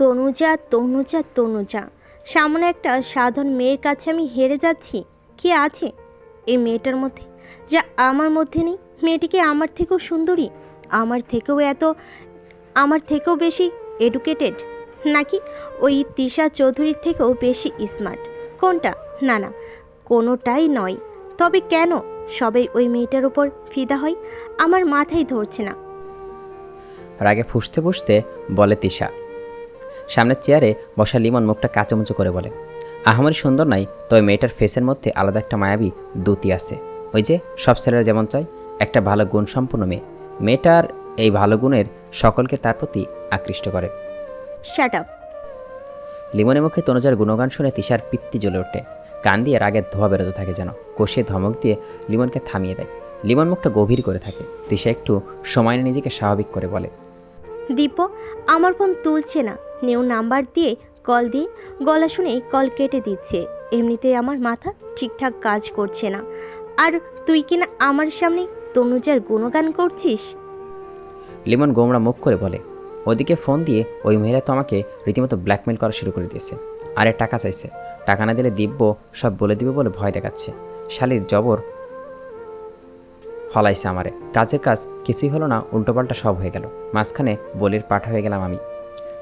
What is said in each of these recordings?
তনুজা, তনুজা, তনুজা, সামনে একটা সাধারণ মেয়ের কাছে আমি হেরে যাচ্ছি। কি আছে এই মেয়েটার মধ্যে যা আমার মধ্যে নেই? মেয়েটি কি আমার থেকেও সুন্দরী, আমার থেকেও বেশি এডুকেটেড, নাকি ওই তিশা চৌধুরীর থেকেও বেশি স্মার্ট? কোনটা? না না, কোনোটাই নয়। তবে কেন সবাই ওই মেয়েটার উপর ফিদা হয়? আমার মাথায় ধরছে না। রাগে ফুঁসতে ফুঁসতে বলে তিশা। সামনের চেয়ারে বসা লিমন মুখটা কাঁচুমুচু করে বলে, আহামরি সুন্দর নাই, তবে মেয়েটার ফেসের মধ্যে আলাদা একটা মায়াবী দ্যুতি আছে। ওই যে সব ছেলেরা যেমন চায়, একটা ভালো গুণসম্পন্ন মেয়ে। মেয়েটার এই ভালো গুণের সকলকে তার প্রতি আকৃষ্ট করে। Shut up. লিমনের মুখে তনুজার গুণগান শুনে তিশার পিত্তি জ্বলে ওঠে। কান দিয়ে রাগের ধোয়া বেরোতে থাকে যেন। কষিয়ে ধমক দিয়ে লিমনকে থামিয়ে দেয়। লিমন মুখটা গভীর করে থাকে। তিশা একটু সময় নিয়ে নিজেকে স্বাভাবিক করে বলে, দীপ, আমার ফোন তুলছে না। নিউ নাম্বার দিয়ে কল দিয়ে গলা শুনেই কল কেটে দিচ্ছে। এমনিতেই আমার মাথা ঠিকঠাক কাজ করছে না, আর তুই কিনা আমার সামনে তনুজার গুণগান করছিস। লিমন গোমরা মুখ করে বলে, ওদিকে ফোন দিয়ে ওই মহিলা তো আমাকে রীতিমতো ব্ল্যাকমেল করা শুরু করে দিয়েছে। আরে টাকা চাইছে, টাকা না দিলে দিব্য সব বলে দিবে বলে ভয় দেখাচ্ছে। শালির জবর হলাইছে আমারে। কাজের কাজ কিছুই হলো না, উল্টোপাল্টা সব হয়ে গেল। মাঝখানে বলির পাঠা হয়ে গেলাম আমি।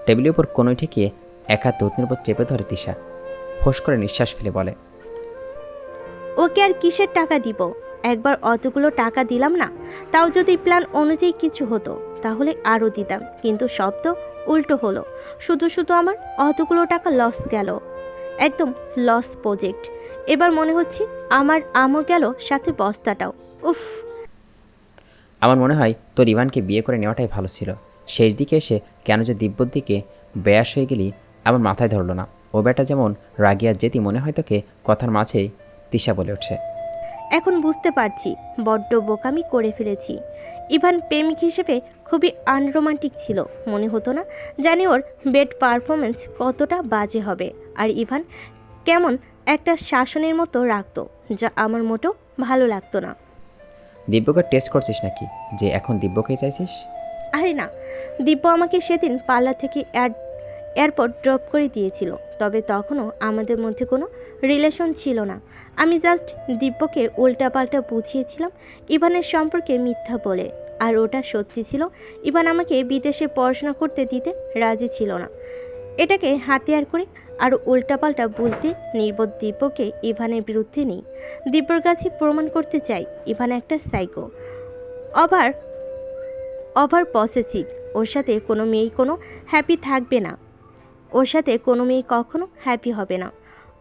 টেবিলের উপর কোনোই ঠেকিয়ে এক হাত ধুতনির উপর চেপে ধরে তিশা ফোঁস করে নিঃশ্বাস ফেলে বলে, ওকে আর কিসের টাকা দিব? একবার অতগুলো টাকা দিলাম না, তাও যদি প্ল্যান অনুযায়ী কিছু হতো তাহলে আরও দিতাম, কিন্তু সব তো উল্টো হলো। শুধু শুধু আমার অতগুলো টাকা লস গেল, একদম লস প্রজেক্ট। এবার মনে হচ্ছে আমার আমও গেল, সাথে বস্তাটাও। উফ। আমার মনে হয় তোর ইভানকে বিয়ে করে নেওয়াটাই ভালো ছিল। শেষ দিকে এসে কেন যে দিব্যর দিকে বেয়াস হয়ে গেলি আমার মাথায় ধরল না। ও বেটা যেমন রাগিয়া যেতি মনে হয় তোকে। কথার মাঝেই তিশা বলে ওঠে, এখন বুঝতে পারছি বড্ড বোকামি করে ফেলেছি। ইভান প্রেমিক হিসেবে খুবই আনরোমান্টিক ছিল। মনে হতো না জানি ওর বেড পারফরমেন্স কতটা বাজে হবে, আর ইভান কেমন একটা শাসনের মতো রাখতো, যা আমার মোটেও ভালো লাগতো না। দিব্যকে টেস্ট করছিস নাকি যে এখন দিব্যকেই চাইছিস? আরে না, দিব্য আমাকে সেদিন পার্লার থেকে এয়ারপোর্ট ড্রপ করে দিয়েছিল, তবে তখনও আমাদের মধ্যে কোনো রিলেশন ছিল না। আমি জাস্ট দিব্যকে উল্টাপাল্টা বুঝিয়েছিলাম ইভানের সম্পর্কে মিথ্যা বলে, আর ওটা সত্যি ছিল। ইভান আমাকে বিদেশে পড়াশোনা করতে দিতে রাজি ছিল না। এটাকে হাতিয়ার করে আর উল্টাপাল্টা বুঝতে নির্বোধ দিব্যকে ইভানের বিরুদ্ধে নেই। দিব্যর কাছে প্রমাণ করতে চাই ইভান একটা সাইকো, ওভার ওভার পসেসিভ। ওর সাথে কোনো মেয়েই কোনো হ্যাপি থাকবে না, ওর সাথে কোনো মেয়ে কখনো হ্যাপি হবে না।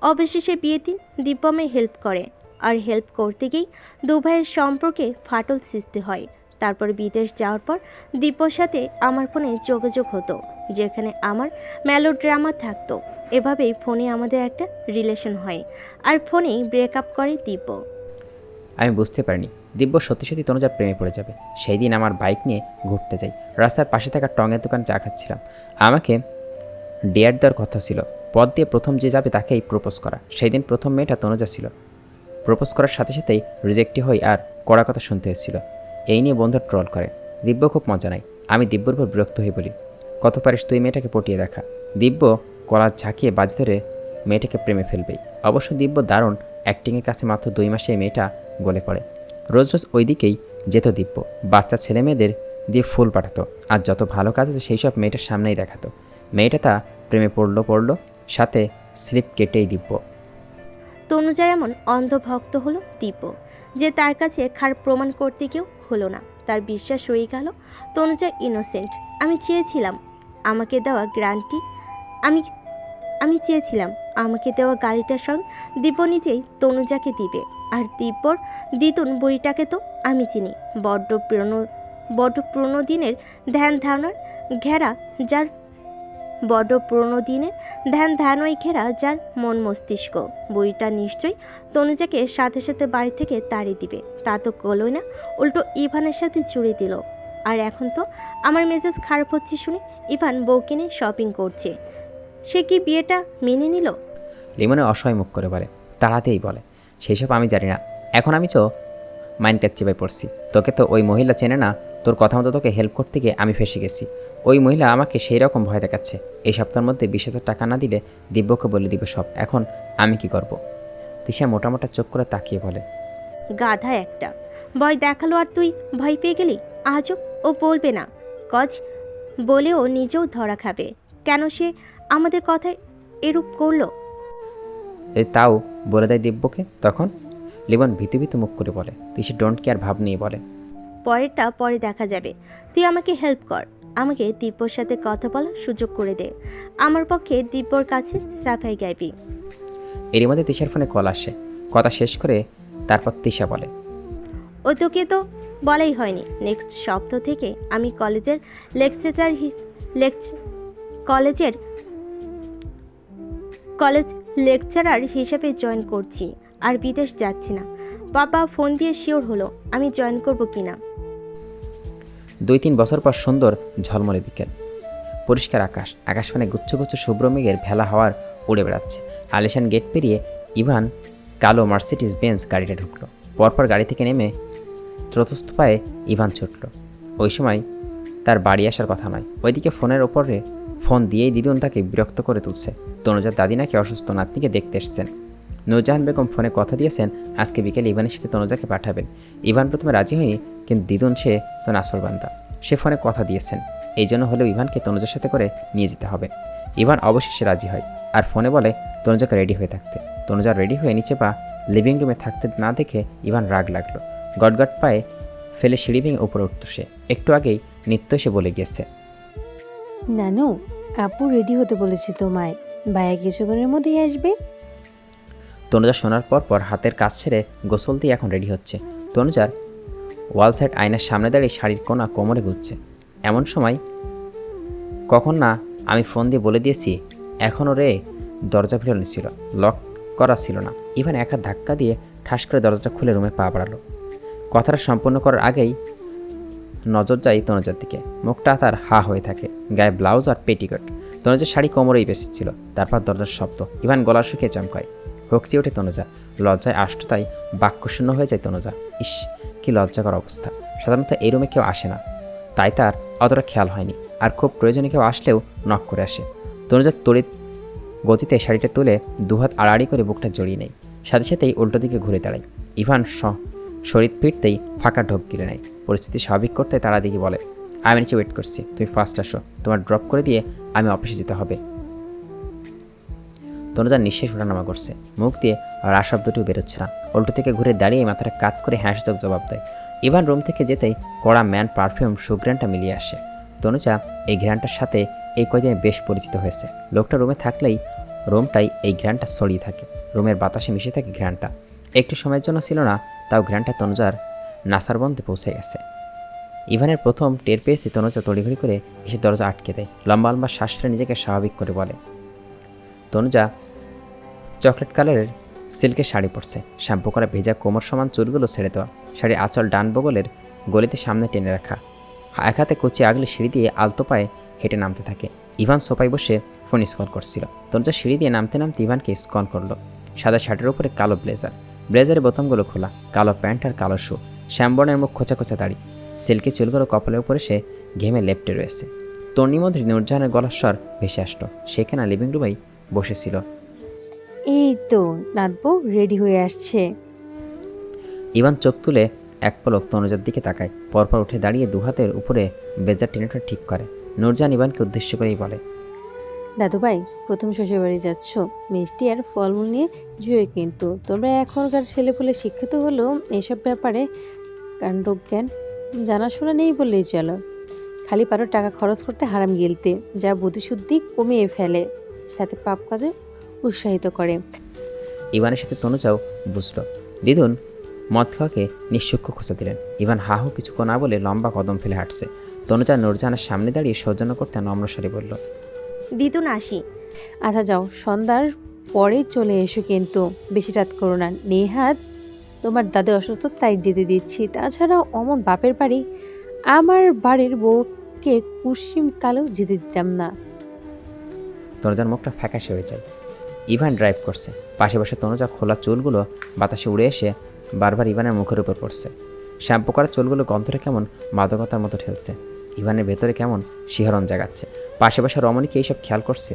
অবশেষে বিয়ের দিন দিব্য আমায় হেল্প করে, আর হেল্প করতে গিয়েই দু ভাইয়ের সম্পর্কে ফাটল সৃষ্টি হয়। তারপর বিদেশ যাওয়ার পর দিব্যর সাথে আমার ফোনে যোগাযোগ হতো, যেখানে আমার মেলোড্রামা থাকতো। এভাবেই ফোনে আমাদের একটা রিলেশন হয়, আর ফোনেই ব্রেকআপ করে দিব্য। আমি বুঝতে পারিনি দিব্য সত্যি সত্যি তনুজার প্রেমে পড়ে যাবে। সেই দিন আমার বাইক নিয়ে ঘুরতে যাই। রাস্তার পাশে থাকা টঙের দোকান চা খাচ্ছিলাম। আমাকে ডেয়ার দেওয়ার কথা ছিল, পথ দিয়ে প্রথম যে যাবে তাকেই প্রপোজ করা। সেই দিন প্রথম মেয়েটা তনুজা ছিল। প্রপোজ করার সাথে সাথেই রিজেক্টই হই আর কড়া কথা শুনতে এসেছিল। এই নিয়ে বন্ধু ট্রল করে। দিব্য খুব মজা নেয়। আমি দিব্যর উপর বিরক্ত হয়ে বলি, কত পারিস তুই মেয়েটাকে পটিয়ে দেখা। দিব্য কলার ঝাঁকিয়ে বাজ ধরে মেয়েটাকে প্রেমে ফেলবেই। অবশ্য দিব্য দারুণ অ্যাক্টিংয়ের কাছে মাত্র 2 মাসে মেয়েটা গলে পড়ে। রোজ রোজ ওই দিকেই যেত দিব্য। বাচ্চা ছেলে মেয়েদের দিয়ে ফুল পাঠাতো, আর যত ভালো কাজ আছে সেই সব মেয়েটার সামনেই দেখাতো। মেয়েটা তা প্রেমে পড়লো, সাথে স্লিপ কেটেই দিব্য। তনুজার এমন অন্ধভক্ত হলো দিব্য যে তার কাছে খারাপ প্রমাণ করতে কেউ হলো না। তার বিশ্বাস হয়ে গেল তনুজা ইনোসেন্ট। আমি চেয়েছিলাম আমাকে দেওয়া গ্যারান্টি আমি আমি চেয়েছিলাম আমাকে দেওয়া গাড়িটার সঙ্গে দিব্য নিজেই তনুজাকে দিবে। আর দিব্যর দ্বিতুন বইটাকে তো আমি চিনি। বড্ড পুরনো দিনের ধ্যান ধারণার ঘেরা যার বড় পুরনো দিনের ধ্যান ধারণায় ঘেরা যার মন মস্তিষ্ক। বইটা নিশ্চয়ই তনুজাকে সাথে সাথে বাড়ি থেকে তাড়িয়ে দিবে। তা তো করলই না, উল্টো ইভানের সাথে জুড়ে দিল। আর এখন তো আমার মেজাজ খারাপ হচ্ছে শুনে ইভান বউকে নিয়ে শপিং করছে। সে কি বিয়েটা মেনে নিল? লিমনে অসহায় মুখ করে বলে, তাড়াতেই বলে, সেই সব আমি জানি না। এখন আমি তো মাইন্ডটার চেপে পড়ছি। তোকে তো ওই মহিলা চেনে না। তোর কথা মতো তোকে হেল্প করতে গিয়ে আমি ফেসে গেছি। ওই মহিলা আমাকে সেই রকম ভয় দেখাচ্ছে। এই সপ্তাহের মধ্যে 20,000 টাকা না দিলে দিব্যকে বলে দিবে সব। এখন আমি কি করব? তিশা মোটামোটা চোখ করে তাকিয়ে বলে, গাধা একটা, ভয় দেখালো আর তুই ভয় পেয়ে গেলি। আজও ও বলবে না কজ, বলেও নিজেও ধরা খাবে। কেন সে আমাদের কথায় এরূপ করলো? এই তাও বলে দেয় দিব্যকে। তখন লিবন ভীতু ভীতু মুখ করে বলে। তিশা ডোন্ট কেয়ার ভাব নিয়ে বলে, পরেরটা পরে দেখা যাবে। তুই আমাকে হেল্প কর, আমাকে দিব্যর সাথে কথা বলার সুযোগ করে দে। আমার পক্ষে দিব্যর কাছে সাফাই গাইবি। এরই মধ্যে তিশার ফোনে কল আসে। কথা শেষ করে তারপর তিশা বলে, ও তোকে তো বলাই হয়নি, নেক্সট সপ্তাহ থেকে আমি কলেজের লেকচারার কলেজের কলেজ লেকচারার হিসেবে জয়েন করছি, আর বিদেশ যাচ্ছি না। বাবা ফোন দিয়ে শিওর হলো আমি জয়েন করব কিনা। 2-3 বছর পর সুন্দর ঝলমলে বিকেল, পরিষ্কার আকাশ, আকাশপানে গুচ্ছ গুচ্ছ শুভ্র মেঘের ভেলা হাওয়ার উড়ে বেড়াচ্ছে। আলিশান গেট পেরিয়ে ইভান কালো মার্সিডিজ বেঞ্জ গাড়িটা ঢুকলো। পরপর গাড়ি থেকে নেমে ত্রতস্থ পায়ে ইভান ছুটল। ওই সময় তার বাড়ি আসার কথা নয়। ওইদিকে ফোনের ওপরে ফোন দিয়েই দিদুন তাকে বিরক্ত করে তুলছে। তনুজার দাদি নাকি অসুস্থ, নাতনিকে দেখতে এসছেন। নূরজাহান বেগম ফোনে কথা দিয়েছেন আজকে বিকেলে ইভানের সাথে তনুজাকে পাঠাবেন। ইভান প্রথমে রাজি হয়নি, কিন্তু দিদুন সে তো নাসরবান্দা, সে ফোনে কথা দিয়েছেন। এই জন্য হলেও ইভানকে তনুজার সাথে করে নিয়ে যেতে হবে। ইভান অবশেষে রাজি হয় আর ফোনে বলে তনুজাকে রেডি হয়ে থাকতে। তনুজা রেডি হয়ে নিচে পা লিভিং রুমে থাকতে না দেখে ইভান রাগ লাগলো। গটগট পায়ে ফেলে সিঁড়ি ভেঙে উপরে উঠত সে। একটু আগেই নিত্য এসে বলে গিয়েছে, নানু, আপু রেডি হতে বলেছি তোমায়, ভাইয়া কিছুক্ষণের মধ্যেই আসবে। তনুজা শোনার পর হাতের কাজ ছেড়ে গোসল দিয়ে এখন রেডি হচ্ছে। তনুজার ওয়াল সাইড আয়নার সামনে দাঁড়িয়ে শাড়ির কোনা কোমরে ঘুরছে। এমন সময় কখন না আমি ফোন দিয়ে বলে দিয়েছি এখনও রে, দরজা ফেরানো ছিল, লক করা ছিল না। ইভান এক হাত ধাক্কা দিয়ে ঠাস করে দরজাটা খুলে রুমে পা বাড়ালো। কথাটা সম্পূর্ণ করার আগেই নজর যায় তনুজার দিকে। মুখটা তার হা হয়ে থাকে, গায়ে ব্লাউজ আর পেটিকোট। তনুজার শাড়ি কোমরেই বেশি তারপর দরজার শব্দ। ইভান গলা শুকিয়ে চমকায়, হকসি ওঠে তনুজা। লজ্জায় আষ্টতায় বাক্যশূন্য হয়ে যায় তনুজা। ইস, কি লজ্জাকর অবস্থা। সাধারণত এই রুমে কেউ আসে না, তাই তার অতটা খেয়াল হয়নি। আর খুব প্রয়োজনে কেউ আসলেও নক করে আসে। তনুজার তড়িৎ গতিতে শাড়িটা তুলে দুহাত আড়াআড়ি করে বুকটা জড়িয়ে নেয়। সাথে সাথেই উল্টো দিকে ঘুরে দাঁড়ায়। ইভান শরীর ফিরতেই ফাঁকা ঢোক গিলে নেয়। পরিস্থিতি স্বাভাবিক করতে তারা দিকে বলে, আমি নিচে ওয়েট করছি, তুমি ফার্স্ট আসো, তোমার ড্রপ করে দিয়ে আমি অফিসে যেতে হবে। তনুজার নিঃশ্বাস ওঠানামা করছে, মুখ দিয়ে রা শব্দটিও বেরোচ্ছে না। উল্টো থেকে ঘুরে দাঁড়িয়ে মাথাটা কাত করে হ্যাঁসযোগ জবাব দেয়। ইভান রুম থেকে যেতেই কড়া ম্যান পারফিউম সুঘ্রাণটা মিলিয়ে আসে। তনুজা এই ঘ্রাণটার সাথে এই কয়দিনে বেশ পরিচিত হয়েছে। লোকটা রুমে থাকলেই রুমটাই এই ঘ্রাণটা ছড়িয়ে থাকে, রুমের বাতাসে মিশে থাকে ঘ্রাণটা। একটু সময়ের জন্য ছিল না, তাও ঘ্রাণটা তনুজার নাসার বন্ধে পৌঁছে গেছে। ইভানের প্রথম টের পেয়েছে তনুজা তড়িঘড়ি করে এসে দরজা আটকে দেয়। লম্বা লম্বা শ্বাস ফেলে নিজেকে স্বাভাবিক করে বলে। তনুজা চকলেট কালারের সিল্কের শাড়ি পরছে, শ্যাম্পু করা ভেজা কোমর সমান চুলগুলো ছেড়ে দেওয়া, শাড়ির আঁচল ডান বগলের গলিতে সামনে টেনে রাখা, এক হাতে কচি আগলে সিঁড়ি দিয়ে আলতো পায়ে হেঁটে নামতে থাকে। ইভান সোফায় বসে ফোন স্কল করছিল। তনুজা সিঁড়ি দিয়ে নামতে নামতে ইভানকে স্কন করলো। সাদা শার্টের উপরে কালো ব্লেজারের বোতামগুলো খোলা, কালো প্যান্ট আর কালো শু, শ্যামবর্ণের মুখ খোঁচা খোঁচা দাড়ি, সিল্কি চুলগুলো কপালের উপরে সে ঘেমে লেপ্টে রয়েছে। তন্নির মধ্যে নূরজাহানের গলার স্বর ভেসে আসলো। সেখানে লিভিং রুমেই বসেছিল। এই তো নাতবউ রেডি হয়ে আসছে। ইভান চোখ তুলে এক পলক তনুজার দিকে তাকায়, পরপর উঠে দাঁড়িয়ে দুহাতের উপরে বেজার টেনেটা ঠিক করে। নূরজাহান ইভানকে উদ্দেশ্য করেই বলে, দাদু ভাই, প্রথম শ্বশুরবাড়ি যাচ্ছ, মিষ্টি আর ফলমূল নিয়ে যেও, কিন্তু তোমরা এখনকার ছেলেপুলে শিক্ষিত হলেও এইসব ব্যাপারে কাণ্ডজ্ঞান জানাশোনা নেই বললেই চলো। খালি পারো টাকা খরচ করতে, হারাম গিলতে, যা বুদ্ধিশুদ্ধি কমিয়ে ফেলে, সাথে পাপ কাজে উৎসাহিত করে। ইভানের সাথে তনুজাও বুঝলো। দিদুন মদ খাওয়াকে নিঃসূক্ষ্ম খোঁচা দিলেন। ইভান হাহু কিছুক্ষণ না বলে লম্বা কদম ফেলে হাঁটছে। তনুজা নূরজাহানের সামনে দাঁড়িয়ে সৌজন্য করতে নম্রস্বরে বলল, দিদুন আসি। আচ্ছা যাও, সন্ধ্যার পরে চলে এসো, কিন্তু বেশি রাত করো না। নেহাত তোমার দাদা অসুস্থ, তাই যেতে দিচ্ছি। তাছাড়াও অমন বাপের বাড়ি, আমার বাড়ির বউকে কুসিম কালেও যেতে দিতাম না। তনুজার মুখটা ফ্যাকাশে হয়ে যায়। ইভান ড্রাইভ করছে, পাশে বসে তনুজা খোলা চুলগুলো বাতাসে উড়ে এসে বারবার ইভানের মুখের উপর পড়ছে। শ্যাম্পু করা চুলগুলো গন্ধটা কেমন মাদকতার মতো ঠেলছে। ইভানের ভেতরে কেমন শিহরণ জাগাচ্ছে। পাশে পাশে রমণীকে এইসব খেয়াল করছে।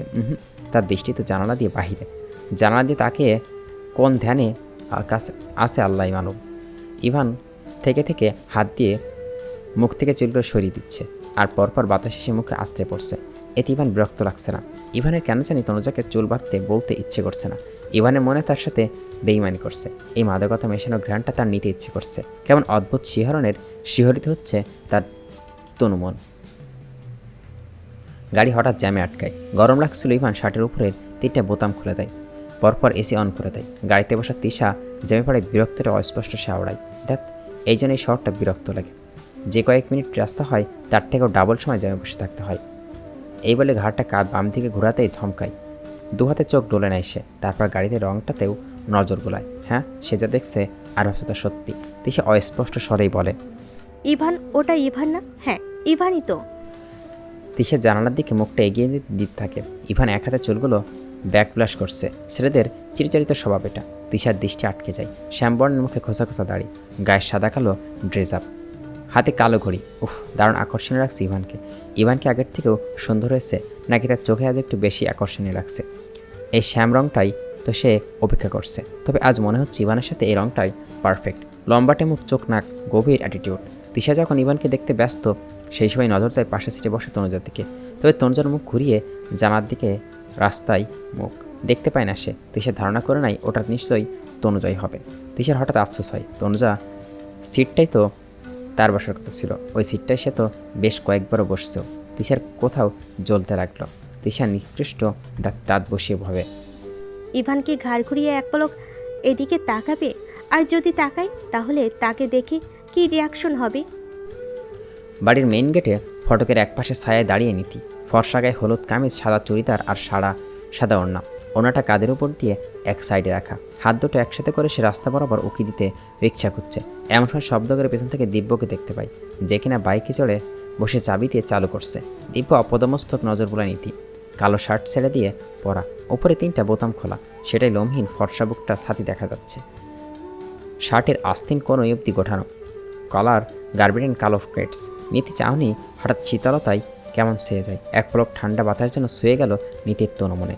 তার দৃষ্টি তো জানালা দিয়ে বাহিরে। জানালা দিয়ে তাকিয়ে কোন ধ্যানে কাছে আছে আল্লাহ মানব। ইভান থেকে থেকে হাত দিয়ে মুখ থেকে চুলগুলো সরিয়ে দিচ্ছে, আর পরপর বাতাস এসে মুখে আশ্রে পড়ছে। এতে ইভান বিরক্ত লাগছে না। ইভানের কেন জানি তনুজাকে চুল বাঁধতে বলতে ইচ্ছে করছে না। ইভানের মনে তার সাথে বেইমানি করছে। এই মাদকতা মেশানো ঘ্রাণটা তার নিতে ইচ্ছে করছে। কেমন অদ্ভুত শিহরিত হচ্ছে তার তনুমন। গাড়ি হঠাৎ জ্যামে আটকায়। গরম লাগছিল। ইভান শার্টের উপরে 3টা বোতাম খুলে দেয়, পরপর এসি অন করে দেয়। গাড়িতে বসা তিশা জ্যামে পড়ে বিরক্তটা অস্পষ্ট সে আওড়ায়। দেখ, এই জন্য এই শহরটা বিরক্ত লাগে। যে কয়েক মিনিট রাস্তা হয় তার থেকেও ডাবল সময় জ্যামে বসে থাকতে হয়। এই বলে ঘাড়টা কাঁধ বাম দিকে ঘোরাতেই থমকায়। দু হাতে চোখ ডলে নেয় সে। তারপর গাড়িতে রংটাতেও নজর গোলায়। হ্যাঁ, সে যা দেখছে আর ভাবছে তা সত্যি। তিশা অস্পষ্ট স্বরেই বলে, ইভান, ওটা ইভান না? হ্যাঁ, ইভানই তো। তিশা জানালার দিকে মুখটা এগিয়ে দিতে থাকে। ইভান এক হাতে চুলগুলো ব্যাকফ্ল্যাশ করছে। ছেলেদের চিরচারিত স্বভাব এটা। তিশার দৃষ্টি আটকে যায়। শ্যামবর্ণের মুখে খোসা খোসা দাড়ি, গায়ের সাদা কালো ড্রেস আপ, হাতে কালো ঘড়ি। উফ, দারুণ আকর্ষণীয় লাগছে ইভানকে। ইভানকে আগের থেকেও সুন্দর হয়েছে, নাকি তার চোখে আজ একটু বেশি আকর্ষণীয় লাগছে? এই শ্যাম রংটাই তো সে অপেক্ষা করছে। তবে আজ মনে হচ্ছে ইভানের সাথে এই রংটাই পারফেক্ট। লম্বাটে মুখ, চোখ, নাক, গভীর অ্যাটিটিউড। তিশা যখন ইভানকে দেখতে ব্যস্ত, সেই সময় নজর যায় পাশের সিটে বসে তনুজার দিকে। তবে তনুজার মুখ ঘুরিয়ে জানার দিকে, রাস্তায় মুখ দেখতে পায় না সে। তিশার ধারণা করে নাই ওটা নিশ্চয়ই তনুজাই হবে। তিশার হঠাৎ আফসোস হয়, তনুজা সিটটাই তো তার বসার কথা ছিল। ওই সিটটায় সে তো বেশ কয়েকবারও বসছেও। তিশার কোথাও জ্বলতে লাগলো। তিশা নিকৃষ্ট দাঁত বসিয়ে ভাবে, ইভান কি ঘাড় ঘুরিয়ে এক পলক এদিকে তাকাবে? আর যদি তাকাই, তাহলে তাকে দেখে কি রিয়াকশন হবে? বাড়ির মেইন গেটে ফটকের একপাশে ছায়ায় দাঁড়িয়ে নীতি। ফর্সা গায়ে হলুদ কামিজ, সাদা চুড়িদার আর সাদা ওড়না। ওড়নাটা কাঁধের উপর দিয়ে এক সাইডে রাখা। হাত দুটো একসাথে করে সে রাস্তা বরাবর উকি দিতে রিক্সা খুঁজছে। এমন সময় শব্দ করে পেছন থেকে দিব্যকে দেখতে পাই, যে কিনা বাইকে চড়ে বসে চাবি দিয়ে চালু করছে। দিব্য অপদমস্তক নজর বোলা নীতি। কালো শার্ট ছেড়ে দিয়ে পরা, ওপরে 3টা বোতাম খোলা, সেটাই লোমহীন ফর্সা বুকটা ছাতি দেখা যাচ্ছে। শার্টের আস্তিন কোন অবধি গোঠানো, কলার গার্বেন্টেন কালো ক্রেটস। নীতি চাহনি হঠাৎ শীতলতায় কেমন সেয়ে যায়। এক পলক ঠান্ডা বাতাস যেন শুয়ে গেল নীতির তনুমনে।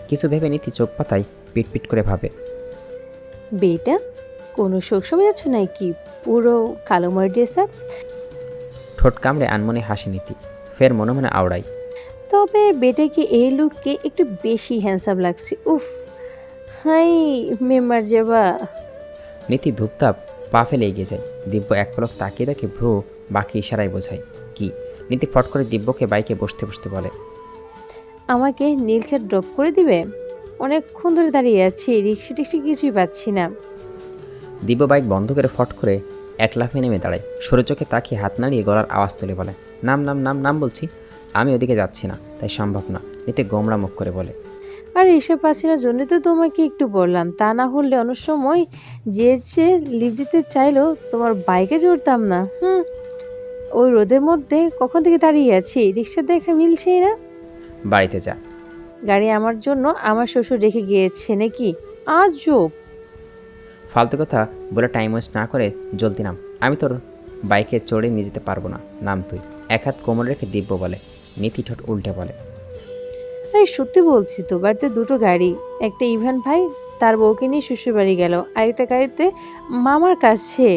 কিছু ভেবে নীতি চোখ পাতায় পিটপিট করে ভাবে, বেটা, কোনো শোক সময় যাচ্ছ নাকি? পুরো কালো মার ড্রেস আপ। ঠোঁট কামড়ে আনমনে হাসি নীতি, ফের মনে মনে আওড়াই। তবে বেটাকে এই লুককে একটু বেশি হ্যান্ডসাম লাগছে। উফ, হাই মেম্বার যাবা। নীতি ধূপধাপ পা ফেলে এগিয়ে যায়। দিব্য এক পলক তাকিয়ে দেখে ভ্রু বাকি ইশারায় বোঝায় কি। নীতি ফট করে দিব্যকে বাইকে বসতে বসতে বলে, আমাকে নীলক্ষেত ড্রপ করে দিবে? অনেকক্ষণ ধরে দাঁড়িয়ে আছি, রিক্সা টিক্সা কিছুই পাচ্ছি না। দিব্য বাইক বন্ধ করে ফট করে এক লাফে নেমে দাঁড়ায়। সরু চোখে তাকিয়ে হাত নাড়িয়ে গলার আওয়াজ তুলে বলে, নাম নাম নাম নাম বলছি, আমি ওদিকে যাচ্ছি না, তাই সম্ভব না। নীতি গোমরা মুখ করে বলে, আর রিক্সা পাচ্ছি না জন্য তো তোমাকে একটু বললাম, তা না হলে অনেক সময় যে লিভ দিতে চাইলেও তোমার বাইকে জড়তাম না। ওই রোদের মধ্যে কখন থেকে দাঁড়িয়ে আছি, রিক্সা দেখা মিলছেই না। বাড়িতে যা। গাড়ি আমার জন্য আমার শ্বশুর রেখে গিয়েছে নাকি? আজব। ফালতু কথা বলে টাইম ওয়েস্ট না করে জলদি নাম। আমি তোর বাইকে চড়ে নিয়ে যেতে পারবো না, নাম তুই। এক হাত কোমর রেখে দিব্য বলে। নীতি ঠোঁট উল্টে বলে, আরে সত্যি বলছি তো, বাড়িতে দুটো গাড়ি। একটা ইভান ভাই তার বউকে নিয়ে শ্বশুর বাড়ি গেল, আরেকটা গাড়িতে মামার কাছে,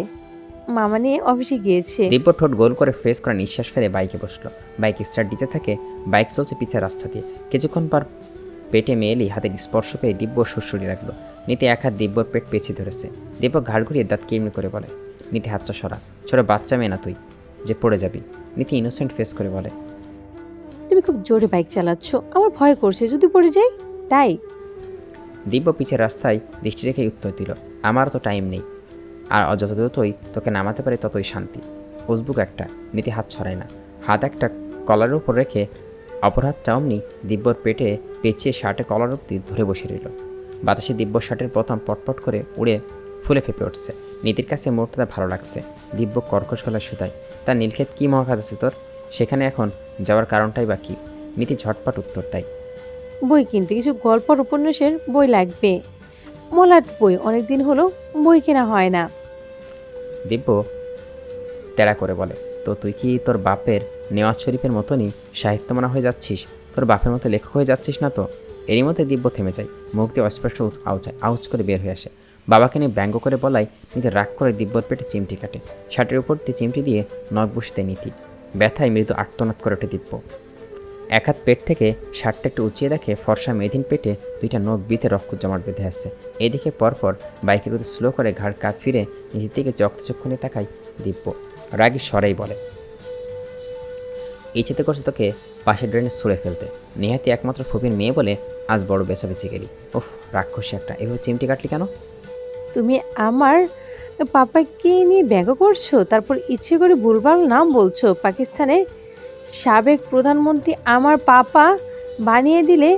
মামা নিয়ে অফিসে গিয়েছে। দিব্য ঠোঁট গোল করে ফেস করে নিঃশ্বাস ফেলে বাইকে বসলো। বাইক স্টার্ট দিতে থাকে। বাইক চলছে পিছের রাস্তা দিয়ে। কিছুক্ষণ পর পেটে মেয়েলি হাতে স্পর্শ পেয়ে দিব্য সুরসুরি রাখলো। নীতি এক হাত দিব্যর পেট পেঁচিয়ে ধরেছে। দিব্য ঘাড় ঘুরিয়ে দাঁত কিরমি করে বলে, নীতি হাতটা সরা, ছোট বাচ্চা মেয়ে না তুই যে পড়ে যাবি। নীতি ইনোসেন্ট ফেস করে বলে, তুমি খুব জোরে বাইক চালাচ্ছ, আমার ভয় করছে যদি পড়ে যাই তাই। দিব্য পিছের রাস্তায় দৃষ্টি রেখে উত্তর দিল, আমার তো টাইম নেই, আর যত দ্রুতই তোকে নামাতে পারে ততই শান্তি। উজবুক একটা। নীতি হাত ছড়ায় না। হাত একটা কলারের উপর রেখে অপর হাতটা অমনি দিব্যর পেটে পেঁচিয়ে শার্টে কলার অব্দি ধরে বসে রইল। বাতাসে দিব্য শার্টের প্রথম পটপট করে উড়ে ফুলে ফেপে উঠছে। নীতির কাছে মুহূর্তটা ভালো লাগছে। দিব্য কর্কশ গলায় শুধায়, তার নীলক্ষেত কী মহাকাজ আছে তোর? সেখানে এখন যাওয়ার কারণটাই বা কী? নীতি ঝটপট উত্তর দেয়, বই কিনতে কিছু গল্প আর উপন্যাসের বই লাগবে, মলাট বই, অনেকদিন হলো বই কেনা হয় না। দিব্য তেড়া করে বলে, তো তুই কি তোর বাপের নেওয়াজ শরীফের মতনই সাহিত্যমনা হয়ে যাচ্ছিস? তোর বাপের মতো লেখক হয়ে যাচ্ছিস না তো? এরই মধ্যে দিব্য থেমে যায়, মুখ দিয়ে অস্পষ্ট আউচ করে বের হয়ে আসে। বাবাকে নিয়ে ব্যঙ্গ করে বলায় নিতে রাগ করে দিব্যর পেটে চিমটি কাটে। শার্টের উপর দিয়ে চিমটি দিয়ে নখ বসতে নীতি। ব্যথায় মৃদু আর্তনাদ করে ওঠে দিব্য। এক হাত পেট থেকে শার্টটা একটু উঁচিয়ে দেখে ফর্সা মেদিন পেটে দুইটা নখ বিতে রক্ত জমাট বেঁধে আসছে। এদিকে পরপর বাইকের প্রতি স্লো করে ঘাড় কাত ফিরে নিজের দিকে চক্ষুনে তাকায় দিব্য। রাগী স্বরেই বলে, ইচ্ছেতে করছে তোকে পাশের ড্রেনে ছুঁড়ে ফেলতে। নেহাতি একমাত্র ফুপির মেয়ে বলে আজ বড় বেচাবেচি গেলি। উফ, রাক্ষসী একটা, এভাবে চিমটি কাটলি কেন? তুমি আমার পাপাকে নিয়ে ব্যঙ্গ করছো, তারপর ইচ্ছে করে ভুলভাল নাম বলছো। পাকিস্তানে সাবেক প্রধানমন্ত্রী আমার পাপা বানিয়ে দিলে।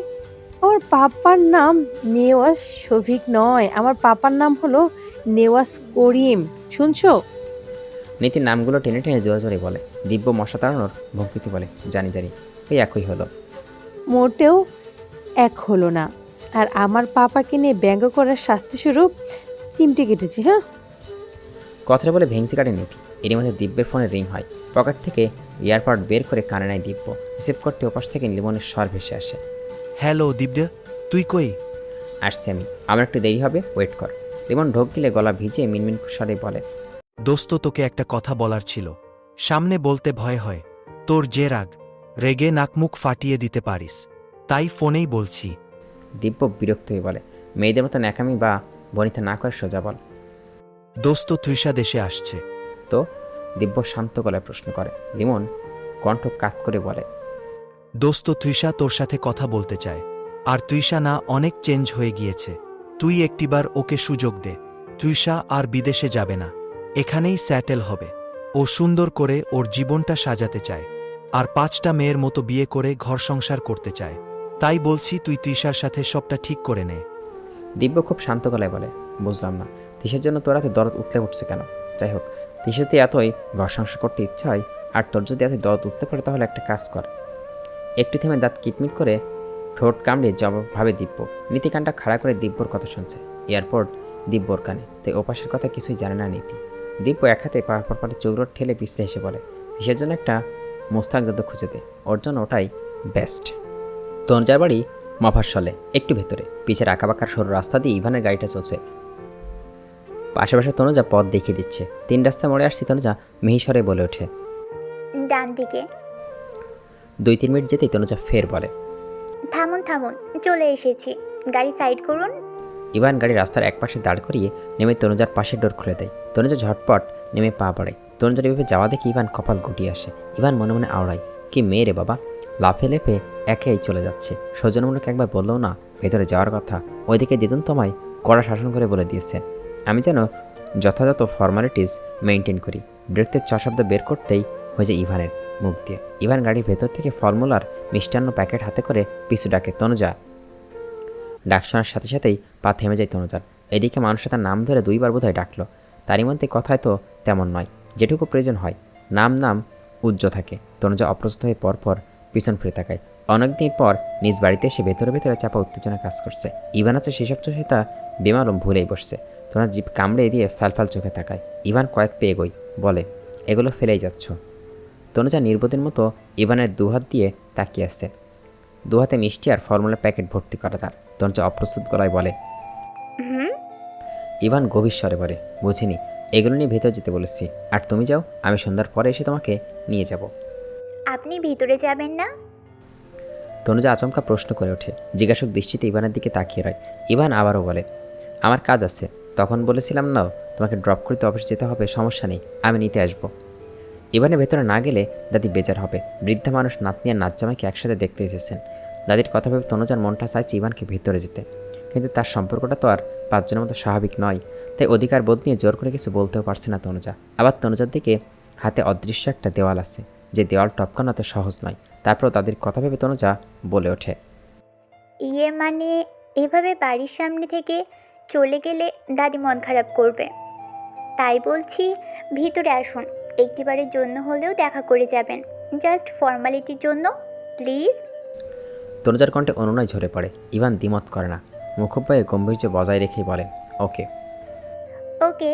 আমার পাপার নাম নেওয়াজ শফিক নয়, আমার পাপার নাম হলো নেওয়াজ করিম, শুনছো? নীতির নামগুলো টেনে টেনে জোরে জোরে বলে। দিব্য মশা তাড়ানোর ভঙ্গিতে বলে, জানি জানি, ওই একই হলো। মোটেও এক হলো না। আর আমার পাপাকে নিয়ে ব্যঙ্গ করার শাস্তিস্বরূপ চিমটি কেটেছি। হ্যাঁ, কথাটা বলে ভেংসি কাটে নীতি। এরই মধ্যে দিব্যের ফোনে রিং হয়। পকেট থেকে এয়ারপড বের করে কানে নেয় দিব্য। রিসিভ করতে ওপাশ থেকে লিমনের স্বর ভেসে আসে। হ্যালো দিব্যা, তুই কই? আসছি আমি, আমার একটু দেরি হবে, ওয়েট কর। লিমন ঢোক গিলে গলা ভিজিয়ে মিনমিন স্বরে বলে, দোস্ত, তোকে একটা কথা বলার ছিল। সামনে বলতে ভয় হয়। তোর যে রাগ, রেগে নাকমুখ ফাটিয়ে দিতে পারিস, তাই ফোনেই বলছি। দিব্য বিরক্ত হয়ে বলে, মেয়েদের মতো ন্যাকামি বা বনিতা না করে সোজা বল। দোস্ত, তৃষা দেশে আসছে। তো? দিব্য শান্ত গলায় প্রশ্ন করে। লিমন কণ্ঠ কাত করে বলে, দোস্ত, তৃষা তোর সাথে কথা বলতে চায়। আর তৃষা না অনেক চেঞ্জ হয়ে গিয়েছে। তুই একটিবার ওকে সুযোগ দে। তৃষা আর বিদেশে যাবে না, এখানেই স্যাটেল হবে। ও সুন্দর করে ওর জীবনটা সাজাতে চায়, আর 5টা মেয়ের মতো বিয়ে করে ঘর সংসার করতে চায়। তাই বলছি, তুই তৃষার সাথে সবটা ঠিক করে নে। দিব্য খুব শান্ত গলায় বলে, বুঝলাম না, তিসের জন্য তোর এত দরদ উঠলে উঠছে কেন? যাই হোক, তিসে যদি এতই ঘর সংসার করতে ইচ্ছা হয় আর তোর যদি এত দরদ উঠতে পারে, তাহলে একটা কাজ কর। একটু থেমে দাঁত কিটমিট করে ঠোঁট কামড়ে জবাব ভাবে দিব্য। নীতি কানটা খাড়া করে দিব্যর কথা শুনছে। এয়ারপোর্ট দিব্যর কানে, তাই ওপাশের কথা কিছুই জানে না নীতি। দিব্য এক হাতে পর পাটে চৌরট ঠেলে পিছলে এসে বলে, তিসের জন্য একটা মোস্তাক দাদু খুঁজে দে, ওর জন্য ওটাই বেস্ট। তনুজার বাড়ি মফাস্বলে, একটু ভেতরে। পিছের আঁকাবাঁকার সরু রাস্তা দিয়ে ইভানের গাড়িটা চলছে। পাশে তনুজা পথ দেখিয়ে দিচ্ছে। 3 রাস্তা মোড়ে আসছি তনুজা মিহিস্বরে বলে ওঠে, ডান দিকে। 2-3 মিনিট যেতেই তনুজা ফের বলে, থামুন থামুন, চলে এসেছি, গাড়ি সাইড করুন। ইভান গাড়ি রাস্তার একপাশে দাঁড় করিয়ে নেমে তনুজার পাশের ডোর খুলে দেয়। তনুজা ঝটপট নেমে পা বাড়ায়। তনুজার এভাবে যাওয়া দেখে ইভান কপাল গুটিয়ে আসে। ইভান মনে মনে আওড়ায়, কি মেয়ে রে বাবা, লাফে লেপে একেই চলে যাচ্ছে। সৌজন্যমূলক একবার বললেও না ভেতরে যাওয়ার কথা। ওইদিকে দিদুন তোমায় কড়া শাসন করে বলে দিয়েছে। আমি যেন যথাযথ ফর্মালিটিস মেনটেন করি। ব্রেকতে 6 শব্দ বের করতেই হয়ে যায় ইভানের মুখ দিয়ে। ইভান গাড়ির ভেতর থেকে ফর্মুলার মিষ্টান্ন প্যাকেট হাতে করে পিছু ডাকে, তনুজা। ডাক শোনার সাথে সাথেই পা থেমে যায় তনুজার। এদিকে মানুষের তার নাম ধরে 2বার বোধহয় ডাকলো। তারই মধ্যে কথায় তো তেমন নয়, যেটুকু প্রয়োজন হয়। নাম উজ্জ্ব থাকে। তনুজা অপ্রস্তুত হয়ে পরপর পিছন ফিরে তাকায়। অনেকদিন পর নিজ বাড়িতে এসে ভেতরে চাপা উত্তেজনা কাজ করছে। ইভান আছে সেসব তো সেটা বেমালুম ভুলেই বসছে। তোনার জিভ কামড়ে দিয়ে ফ্যালফাল চোখে তাকায়। ইভান কয়েক পেয়ে এগোয়, বলে, এগুলো ফেলেই যাচ্ছ? তনুজা নির্বোধের মতো ইভানের 2 হাত দিয়ে তাকিয়ে আসছে। 2 হাতে মিষ্টি আর ফর্মুলা প্যাকেট ভর্তি করা তার। তনুজা অপ্রস্তুত গলায় বলে, হুম। ইভান গভীর স্বরে বলে, বুঝিনি, এগুলো নিয়ে ভেতর যেতে বলেছি। আর তুমি যাও, আমি সন্ধ্যার পরে এসে তোমাকে নিয়ে যাব। আপনি ভিতরে যাবেন না? তনুজা আচমকা প্রশ্ন করে ওঠে। জিজ্ঞাসক দৃষ্টিতে ইভানের দিকে তাকিয়ে রয়। ইভান আবারও বলে, আমার কাজ আছে। তখন বলেছিলাম না তোমাকে ড্রপ করতে অফিস যেতে হবে, সমস্যা নেই, আমি নিতে আসবো। ইভানের ভেতরে না গেলে দাদি বেজার হবে। বৃদ্ধা মানুষ নাতনি আর নাতজামাইকে একসাথে দেখতে এসেছেন। দাদির কথা ভেবে তনুজার মনটা চাইছে ইভানকে ভেতরে যেতে, কিন্তু তার সম্পর্কটা তো আর 5 জনের মতো স্বাভাবিক নয়। তাই অধিকার বোধ নিয়ে জোর করে কিছু বলতেও পারছে না তনুজা। আবার তনুজার দিকে হাতে অদৃশ্য একটা দেওয়াল আছে, যে দেওয়াল টপকানো এত সহজ নয়। তারপর তাদের কথা ভেবে তনুজা বলে ওঠে, ইয়ে মানে, এভাবে বাড়ির সামনে থেকে চলে গেলে দাদি মন খারাপ করবে। তাই বলছি, ভিতরে আসুন, একটিবারের জন্য হলেও দেখা করে যাবেন, জাস্ট ফর্মালিটির জন্য, প্লিজ। তনুজার কণ্ঠে অনুনয় ঝরে পড়ে। ইভান দ্বিমত করে না, মুখোপায়ে গম্ভীর্য বজায় রেখেই বলে, ওকে। ওকে।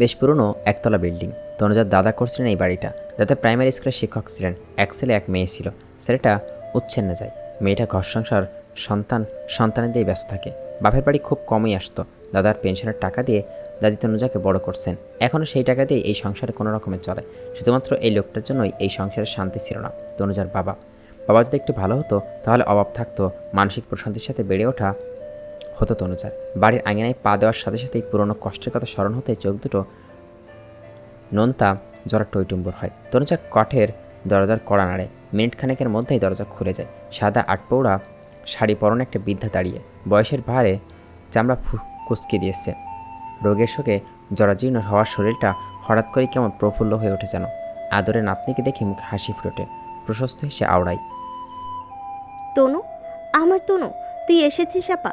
বেশ পুরনো একতলা বিল্ডিং। তনুজার দাদা করছিলেন এই বাড়িটা। যাতে প্রাইমারি স্কুলের শিক্ষক ছিলেন। এক ছেলে এক মেয়ে ছিল। ছেলেটা উচ্ছেন্নে যায়, মেয়েটা ঘর সংসার সন্তানের দিয়ে ব্যস্ত থাকে। বাপের বাড়ি খুব কমই আসতো। দাদার পেনশনের টাকা দিয়ে দাদি তনুজাকে বড় করছেন। এখনও সেই টাকা দিয়ে এই সংসারে কোনো রকমে চলে। শুধুমাত্র এই লোকটার জন্যই এই সংসারের শান্তি ছিল না তনুজার বাবা যদি একটু ভালো হতো তাহলে অভাব থাকতো, মানসিক প্রশান্তির সাথে বেড়ে ওঠা হতো তনুজার। বাড়ির আঙিনায় পা দেওয়ার সাথে সাথেই পুরনো কষ্টের কথা স্মরণ হতে চোখ দুটো নোনতা জরা টইটুম্বর হয়। তনুজা কাঠের দরজার কড়া নাড়ে। মিনিট খানেকের মধ্যেই দরজা খুলে যায়। সাদা আটপৌড়া শাড়ি পরনে একটা বৃদ্ধা দাঁড়িয়ে, বয়সের ভারে চামড়া কুচকে দিয়েছে। রোগের শোকে জরাজীর্ণ হওয়ার শরীরটা হঠাৎ করে কেমন প্রফুল্ল হয়ে ওঠে যেন। আদরে নাতনিকে দেখে মুখে হাসি ফুটে, প্রশস্ত হেসে আওড়ায়। তনু, আমার তনু, তুই এসেছিস আপা?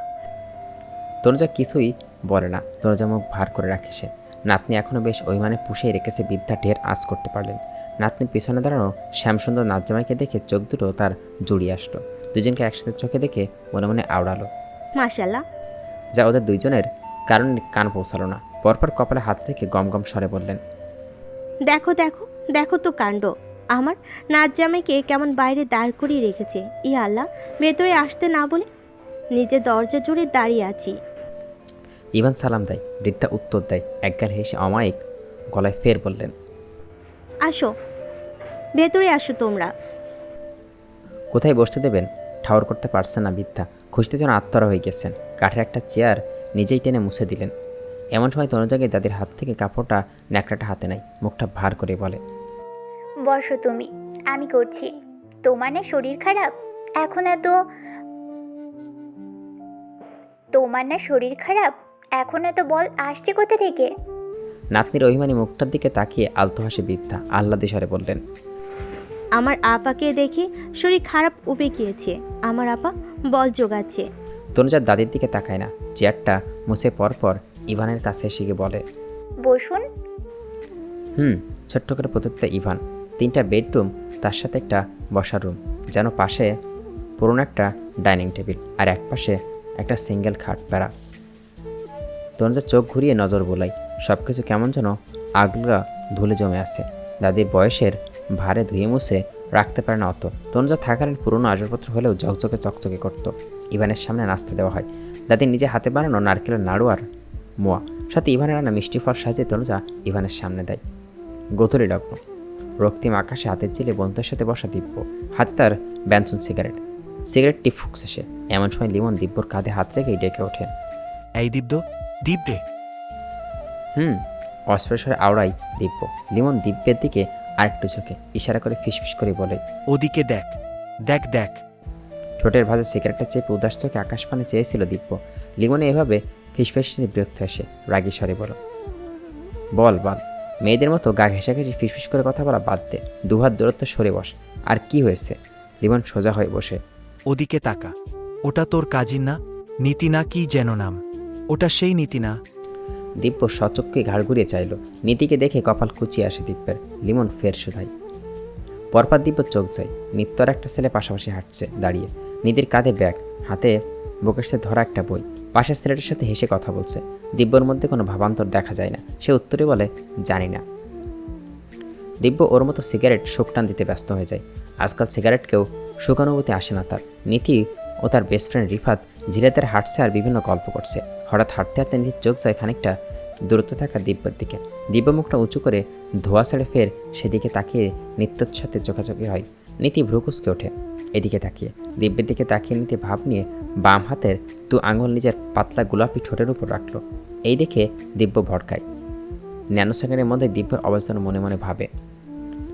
তনুজা কিছুই বলে না। তনুজা মুখ ভার করে রাখে সে। নাতনি এখনও বেশ অভিমানে পুষেই রেখেছে। বৃদ্ধা ঢের আঁচ করতে পারলেন। নাতনির পিছনে দাঁড়ানো শ্যামসুন্দর নাতজামাইকে দেখে চোখ দুটো তার জুড়িয়ে আসলো। দুজনকে একসাথে চোখে দেখে মনে মনে আওড়ালো মাশাল্লাহ। যা ওদের দুইজনের কারণ কান পৌঁছালো না। পরপর কপালে হাত রেখে গম গম স্বরে বললেন, দেখো দেখো দেখো তো কাণ্ড। আমার নাচ জামাইকে কেমন বাইরে দাঁড় করিয়ে রেখেছে। ই আল্লাহ, ভেতরে আসতে না বলে নিজে দরজা জুড়ে দাঁড়িয়ে আছি। ইভান সালাম দেয়। বৃদ্ধা উত্তর দেয়। একগাল হেসে অমায়িক গলায় ফের বললেন, আসো, ভেতরে আসো তোমরা। কোথায় বসতে দেবেন ঠাউর করতে পারছেন না বৃদ্ধা। খুঁজতে যেন আত্মরা হয়ে গেছেন। কাঠের একটা চেয়ার নিজেই টেনে মুছে দিলেন। এমন সময় তনুজাকে দাদির হাত থেকে কাপড়টা ন্যাকড়াটা হাতে নেয়, মুখটা ভার করে বলে, বসো তুমি, আমি করছি। তোমার না শরীর খারাপ? এখন এত বল আসছে কোথা থেকে? নাতনির অভিমানী মুখটার দিকে তাকিয়ে আলতো হাসি বৃদ্ধা আহ্লাদে স্বরে বললেন, আমার আপাকে দেখে শরীর খারাপ উবে গিয়েছে। আমার আপা বল জোগাচ্ছে। তনুজার দাদির দিকে তাকায় না। চেয়ারটা মুছে পরপর ইভানের কাছে এসে গিয়ে বলে, বসুন। ছোট্ট করে প্রত্যেকটা ইভান। 3টা বেডরুম, তার সাথে একটা বসার রুম, যেন পাশে পুরনো একটা ডাইনিং টেবিল আর এক পাশে একটা সিঙ্গেল খাট প্যারা। তনুজা চোখ ঘুরিয়ে নজর বোলাই। সব কিছু কেমন যেন আগলা ধুলে জমে আছে। দাদির বয়সের ভারে ধুয়ে মুছে রাখতে পারে না অত। তনুজা থাকার পুরনো আসবাবপত্র হলেও ঝকঝকে চকচকে করত। ইভানের সামনে নাস্তা দেওয়া হয়। দাদির নিজে হাতে বানানো নারকেলের নাড়ু আর মোয়া, সাথে ইভানের রান্না মিষ্টি ফল সাজিয়ে তনুজা ইভানের সামনে দেয়। গোথলি লগ্ন। রক্তিম আকাশে হাতের চিলে বন্ধুদের সাথে বসা দিব্য, হাতে তার ব্যঞ্জন সিগারেটটি ফুঁকছে সে। এমন সময় লিমন দিব্যর কাঁধে হাত রেখেই ডেকে ওঠে, এই দীপ রে। অস্পেশ্বরে আওড়াই দিব্য। লিমন দিব্যের দিকে আরেকটু চোখে ইশারা করে ফিসফিস করে বলে, ওদিকে দেখ দেখ দেখ। ঠোঁটের ভাজা সিগারেটটা চেপে উদাস চোখে আকাশপানে চেয়েছিল দিব্য। লিমনে এভাবে ফিসফিস বিরক্ত এসে রাগী স্বরে বল মেয়েদের মতো গা ঘেঁষাঘেঁষি ফিসফিস করে কথা বলা বাদ দে। দুহাত দূরত্ব সরে বস। আর কি হয়েছে? লিমন সোজা হয়ে বসে, ওদিকে তাকা। ওটা তোর কাজিন না? নীতি না কি যেন নাম? ওটা সেই নীতি না? দিব্য সচক্ষে ঘাড় ঘুরিয়ে চাইল। নীতিকে দেখে কপাল কুচিয়ে আসে দিব্যের। লিমন ফের শুধাই। পরপর দিব্য চোখ যায়। নিত্য আর একটা ছেলে পাশাপাশি হাঁটছে দাঁড়িয়ে। নীতির কাঁধে ব্যাগ, হাতে বুকের সাথে ধরা একটা বই। পাশের ছেলেটার সাথে হেসে কথা বলছে। দিব্যর মধ্যে কোনো ভাবান্তর দেখা যায় না। সে উত্তরে বলে, জানি না। দিব্য ওর মতো সিগারেট শোকটান দিতে ব্যস্ত হয়ে যায়। আজকাল সিগারেটকেও সুখানুভূতি আসে না তার। নীতি ও তার বেস্ট ফ্রেন্ড রিফাত ধীরে ধীরে হাঁটছে আর বিভিন্ন গল্প করছে। হঠাৎ হাঁটতে হাঁটতে নীতির চোখ যায় খানিকটা দূরত্ব থাকা দিব্যের দিকে। দিব্য মুখটা উঁচু করে ধোয়া ছেড়ে ফের সেদিকে তাকিয়ে নিত্যর সাথে চোখাচোখি হয়। নীতি ভ্রুকুচকে ওঠে এদিকে তাকিয়ে। দিব্যের দিকে তাকিয়ে নীতি ভাব নিয়ে বাম হাতের 2 আঙুল নিজের পাতলা গোলাপি ঠোঁটের উপর রাখলো। এই দেখে দিব্য ভড়কায়। ন্যানো সেকেন্ডের মধ্যে দিব্যের অবস্থান মনে মনে ভাবে,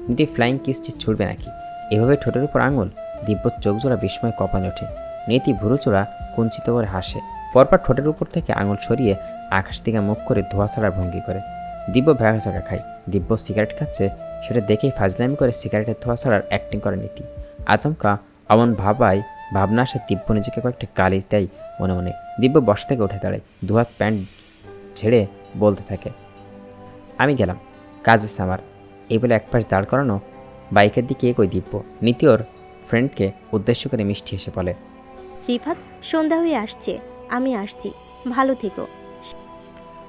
নীতি ফ্লাইং কিস ছুড়বে নাকি? এভাবে ঠোঁটের উপর আঙুল। দিব্যর চোখ জোড়া বিস্ময় কপালে ওঠে। নীতি ভুরুচোড়া কুঞ্চিত করে হাসে। পরপর ঠোঁটের উপর থেকে আঙুল সরিয়ে আকাশ দিকে মুখ করে ধোয়া ছাড়ার ভঙ্গি করে। দিব্য ভ্যাগাচাকা খায়। দিব্য সিগারেট খাচ্ছে সেটা দেখেই ফাজলামি করে সিগারেটের ধোয়া ছাড়ার অ্যাক্টিং করে নীতি। আচমকা অমন ভাবনা আসে দিব্য নিজেকে কয়েকটা গালি দেয় মনে মনে। দিব্য বসা থেকে উঠে দাঁড়ায়। দুহাত প্যান্ট ছেড়ে বলতে থাকে, আমি গেলাম, কাজ আছে আমার। এই বলে এক পাশ দাঁড় করানো বাইকের দিকে এগোয় দিব্য। নীতি ওর ফ্রেন্ডকে উদ্দেশ্য করে মিষ্টি হেসে বলে, রিফাত, সন্ধ্যা হয়ে আসছে, আমি আসছি, ভালো থেকো।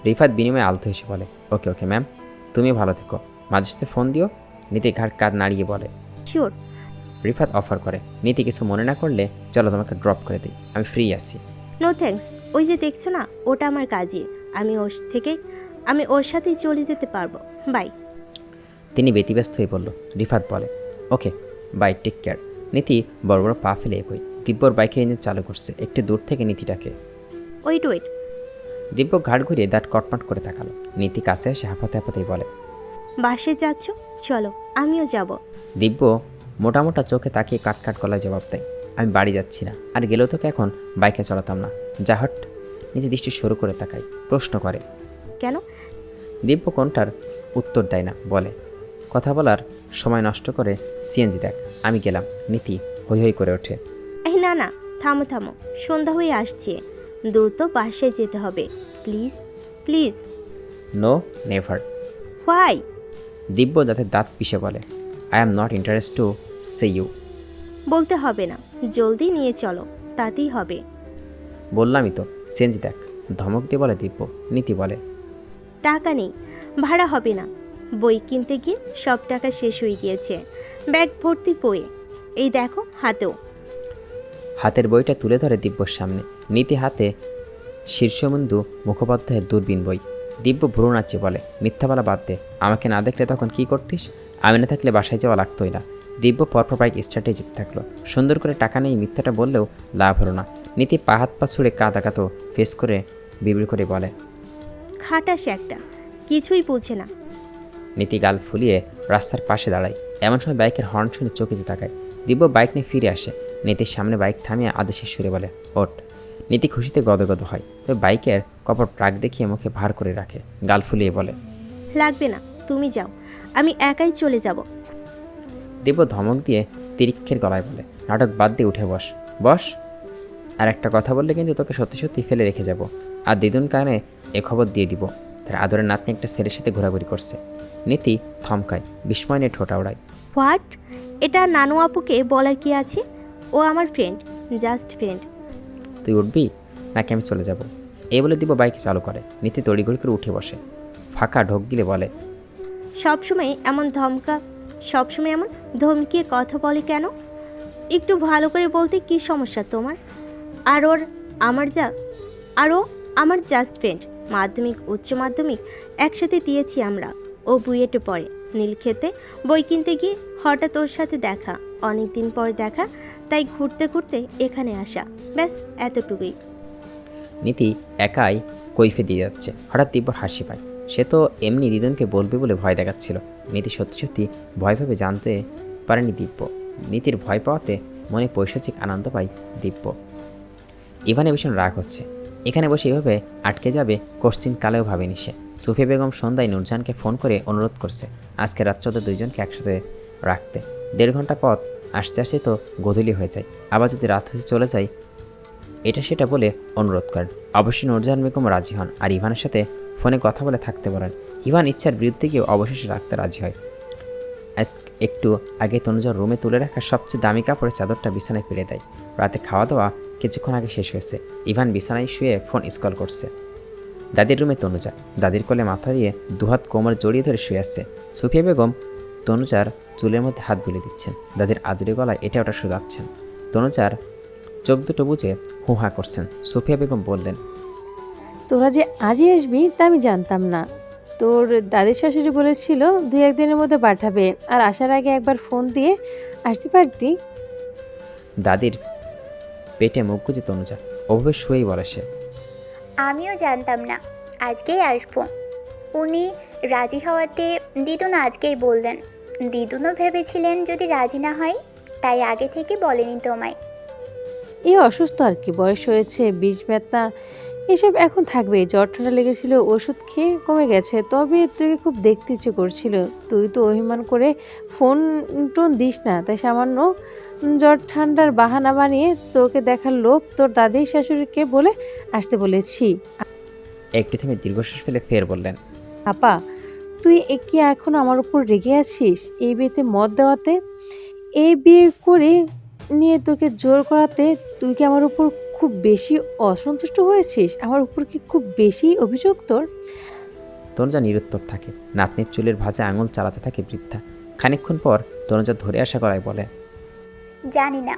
রিফাত বিনিময়ে আলতো হেসে বলে, ওকে ম্যাম, তুমি ভালো থেকো, মাঝে সাথে ফোন দিও। নীতি ঘাড় কাঁধ নাড়িয়ে বলে। শিওর। রিফাত অফার করে। নীতি কিছু মনে না করলে চলো তোমাকে ড্রপ করে দিই, আমি ফ্রি আছি। No thanks. ওই যে দেখছো না, ওটা আমার কাজই। আমি ওর সাথেই চলে যেতে পারবো। বাই। তিনি ব্যতিব্যস্ত হয়ে বলল। রিফাত বলে, ওকে বাই, টেক কেয়ার। নীতি বড় বড় পা ফেলে এগোয়। দিব্যর বাইকের ইঞ্জিন চালু করছে। একটু দূর থেকে নীতিটাকে। ওয়েট। দিব্য ঘাড় ঘুরিয়ে দাঁত কটমট করে তাকালো। নীতি কাছে এসে হাঁপাতে হাঁপাতেই বলে, বাসে যাচ্ছ? চলো, আমিও যাব। দিব্য মোটা মোটা চোখে তাকিয়ে কাট গলায় জবাব দেয়, আমি বাড়ি যাচ্ছি না, আর গেলেও তোকে এখন বাইকে চলাতাম না, যা হট। নীতি দৃষ্টি শুরু করে তাকায়, প্রশ্ন করে। কেন? দিব্য কোনটার উত্তর দেয় না, বলে, কথা বলার সময় নষ্ট করে সিএনজি দেখ, আমি গেলাম। নীতি হৈ হৈ করে ওঠে। এই না, থামো। সন্ধ্যা হয়ে আসছে, দ্রুত বাসায় যেতে হবে। প্লিজ। No never. হোয়াই? দিব্য যাতে দাঁত পিষে বলে, I am not interest to say you. বলতে হবে না, জলদি নিয়ে চলো, তাতেই হবে। বললামই তো, সিএনজি দেখ, ধমক দিয়ে বলে দিব্য। নীতি বলে, টাকা নেই, ভাড়া হবে না। বই কিনতে গিয়ে সব টাকা শেষ হয়ে গিয়েছে। ব্যাগ ভর্তি বই, এই দেখো হাতেও। হাতের বইটা তুলে ধরে দিব্যর সামনে। নীতি হাতে শীর্ষবিন্দু মুখোপাধ্যায়ের দূরবীন বই। দিব্য ভ্রু নাচে বলে, মিথ্যা বলা বাদ দে, আমাকে না দেখলে তখন কি করতিস? আমি না থাকলে বাসায় যাওয়া লাগতোই না। দিব্য পরপর বাইক স্টার্টে যেতে থাকলো। সুন্দর করে টাকা নেই মিথ্যাটা বললেও লাভ হলো না। নীতি পা হাত পা ছুঁড়ে কাঁদ আঁকাতো ফেস করে বিবৃ করে বলে, খাটাস একটা, কিছুই বুঝে না। নীতি গাল ফুলিয়ে রাস্তার পাশে দাঁড়ায়। এমন সময় বাইকের হর্ন শুনে চকিতে তাকায়। দিব্য বাইক নিয়ে ফিরে আসে। নীতির সামনে বাইক থামিয়ে আদেশের সুরে বলে, ওঠ। নীতি খুশিতে গদগদ হয়, তবে বাইকের কপর ট্রাক দেখিয়ে মুখে ভার করে রাখে। গাল ফুলিয়ে বলে, লাগবে না, তুমি যাও, আমি একাই চলে যাব। দিব্য ধমক দিয়ে তিরিক্ষের গলায় বলে, নাটক বাদ দিয়ে উঠে বস। আর একটা কথা বললে কিন্তু তোকে সত্যি সত্যি ফেলে রেখে যাব। আর দিদুন কানে এ খবর দিয়ে দিব, তার আদরের নাতনি একটা ছেলের সাথে ঘোরাঘুরি করছে। নীতি থমকায়, বিস্ময় নিয়ে ঠোঁটা ওড়ায়। হোয়াট? এটা নানু আপুকে বলার কি আছে? ও আমার ফ্রেন্ড, জাস্ট ফ্রেন্ড। তুই উঠবি নাকি আমি চলে যাব? এই বলে দিব বাইক চালু করে। নীতি তড়িঘড়ি করে উঠে বসে। ফাঁকা ঢোক গিলে বলে, সবসময় এমন ধমকিয়ে কথা বলে কেন? একটু ভালো করে বলতে কি সমস্যা তোমার? আর ও আমার জাস্ট ফ্রেন্ড। মাধ্যমিক উচ্চ মাধ্যমিক একসাথে দিয়েছি আমরা। ও বুয়েটে পড়ে। নীলক্ষেতে বই কিনতে গিয়ে হঠাৎ ওর সাথে দেখা, অনেক দিন পর দেখা, তাই ঘুরতে ঘুরতে এখানে আসা, ব্যাস এতটুকুই। নীতি একাই কৈফে দিয়ে যাচ্ছে। হঠাৎ দিব্যর হাসি পায়। সে তো এমনি দিদুনকে বলবে বলে ভয় দেখাচ্ছিল। নীতি সত্যি সত্যি ভয় ভেবে জানতে পারেনি দিব্য। নীতির ভয় পাওয়াতে মনে পৈশাচিক আনন্দ পায় দিব্য। ইভানে ভীষণ রাগ হচ্ছে। এখানে বসে এভাবে আটকে যাবে কোশ্চিন কালেও ভাবেনি সে। সুফিয়া বেগম সন্ধ্যায় নূরজাহানকে ফোন করে অনুরোধ করছে আজকে রাত্রে ওদের দুইজনকে একসাথে রাখতে। 1.5 ঘন্টা পথ আসতে আসতে তো গোধূলি হয়ে যায়, আবার যদি রাত হয়ে চলে যায় এটা সেটা বলে অনুরোধ করেন। অবশ্যই নূরজাহান বেগম রাজি হন আর ইভানের সাথে ফোনে কথা বলে থাকতে বলেন। ইভান ইচ্ছার বিরুদ্ধে গিয়ে অবশেষে রাখতে রাজি হয়। আজ একটু আগে তনুজার রুমে তুলে রাখা সবচেয়ে দামি কাপড়ের চাদরটা বিছানায় ফেলে দেয়। রাতে খাওয়া দাওয়া কিছুক্ষণ আগে শেষ হয়েছে। ইভান বিছানায় শুয়ে ফোন স্ক্রল করছে। দাদির রুমে তনুজা দাদির কোলে মাথা দিয়ে দুহাত কোমর জড়িয়ে ধরে শুয়ে আসছে। সুফিয়া বেগম তনুজার চুলের মধ্যে হাত বুলিয়ে দিচ্ছেন। দাদির আদুরে গলায় এটা ওটা শুধাচ্ছেন। তনুজার চোখ দুটো বুঝে হুহা করছেন। সুফিয়া বেগম বললেন, তোরা যে আজই আসবি তা আমি জানতাম না। তোর দাদির শাশুড়ি বলেছিল 2-1 দিনের মধ্যে পাঠাবে, আর আসার আগে একবার ফোন দিয়ে আসতে পারতি। দাদির পেটে মুখ গুজে তনুজা ওভাবে শুয়েই বলে সে, আমিও জানতাম না আজকেই আসবো। উনি রাজি হওয়াতে দিদুন আজকেই বললেন। দিদুনও ভেবেছিলেন যদি রাজি না হয়, তাই আগে থেকে বলেনি তোমায়। এই অসুস্থ আর কি, বয়স হয়েছে, বিষ ব্যথা এসব এখন থাকবে। জ্বর ঠান্ডা লেগেছিল, ওষুধ খেয়ে কমে গেছে। তবে তুইকে খুব দেখতে ইচ্ছে করছিল। তুই তো অভিমান করে ফোন টোন দিস না, তাই সামান্য জ্বর ঠান্ডার বাহানা বানিয়ে তোকে দেখার লোভ তোর দাদির শাশুড়িকে বলে আসতে বলেছি। একটু থেমে দীর্ঘশ্বাস ফেলে ফের বললেন, আপা, তুই কি এখন আমার উপর রেগে আছিস এই বিয়েতে মত দেওয়াতে? এই বিয়ে করে নিয়ে তোকে জোর করাতে তুই কি আমার উপর খুব বেশি অসন্তুষ্ট হয়েছিস? আমার উপর কি খুব বেশি অভিযোগ তোর? তনুজা নিরুত্তর থাকে। নাতনির চুলের ভাঁজে আঙুল চালাতে থাকে বৃদ্ধা। খানিকক্ষণ পর তনুজা ধরে আসা গলায় বলে, জানি না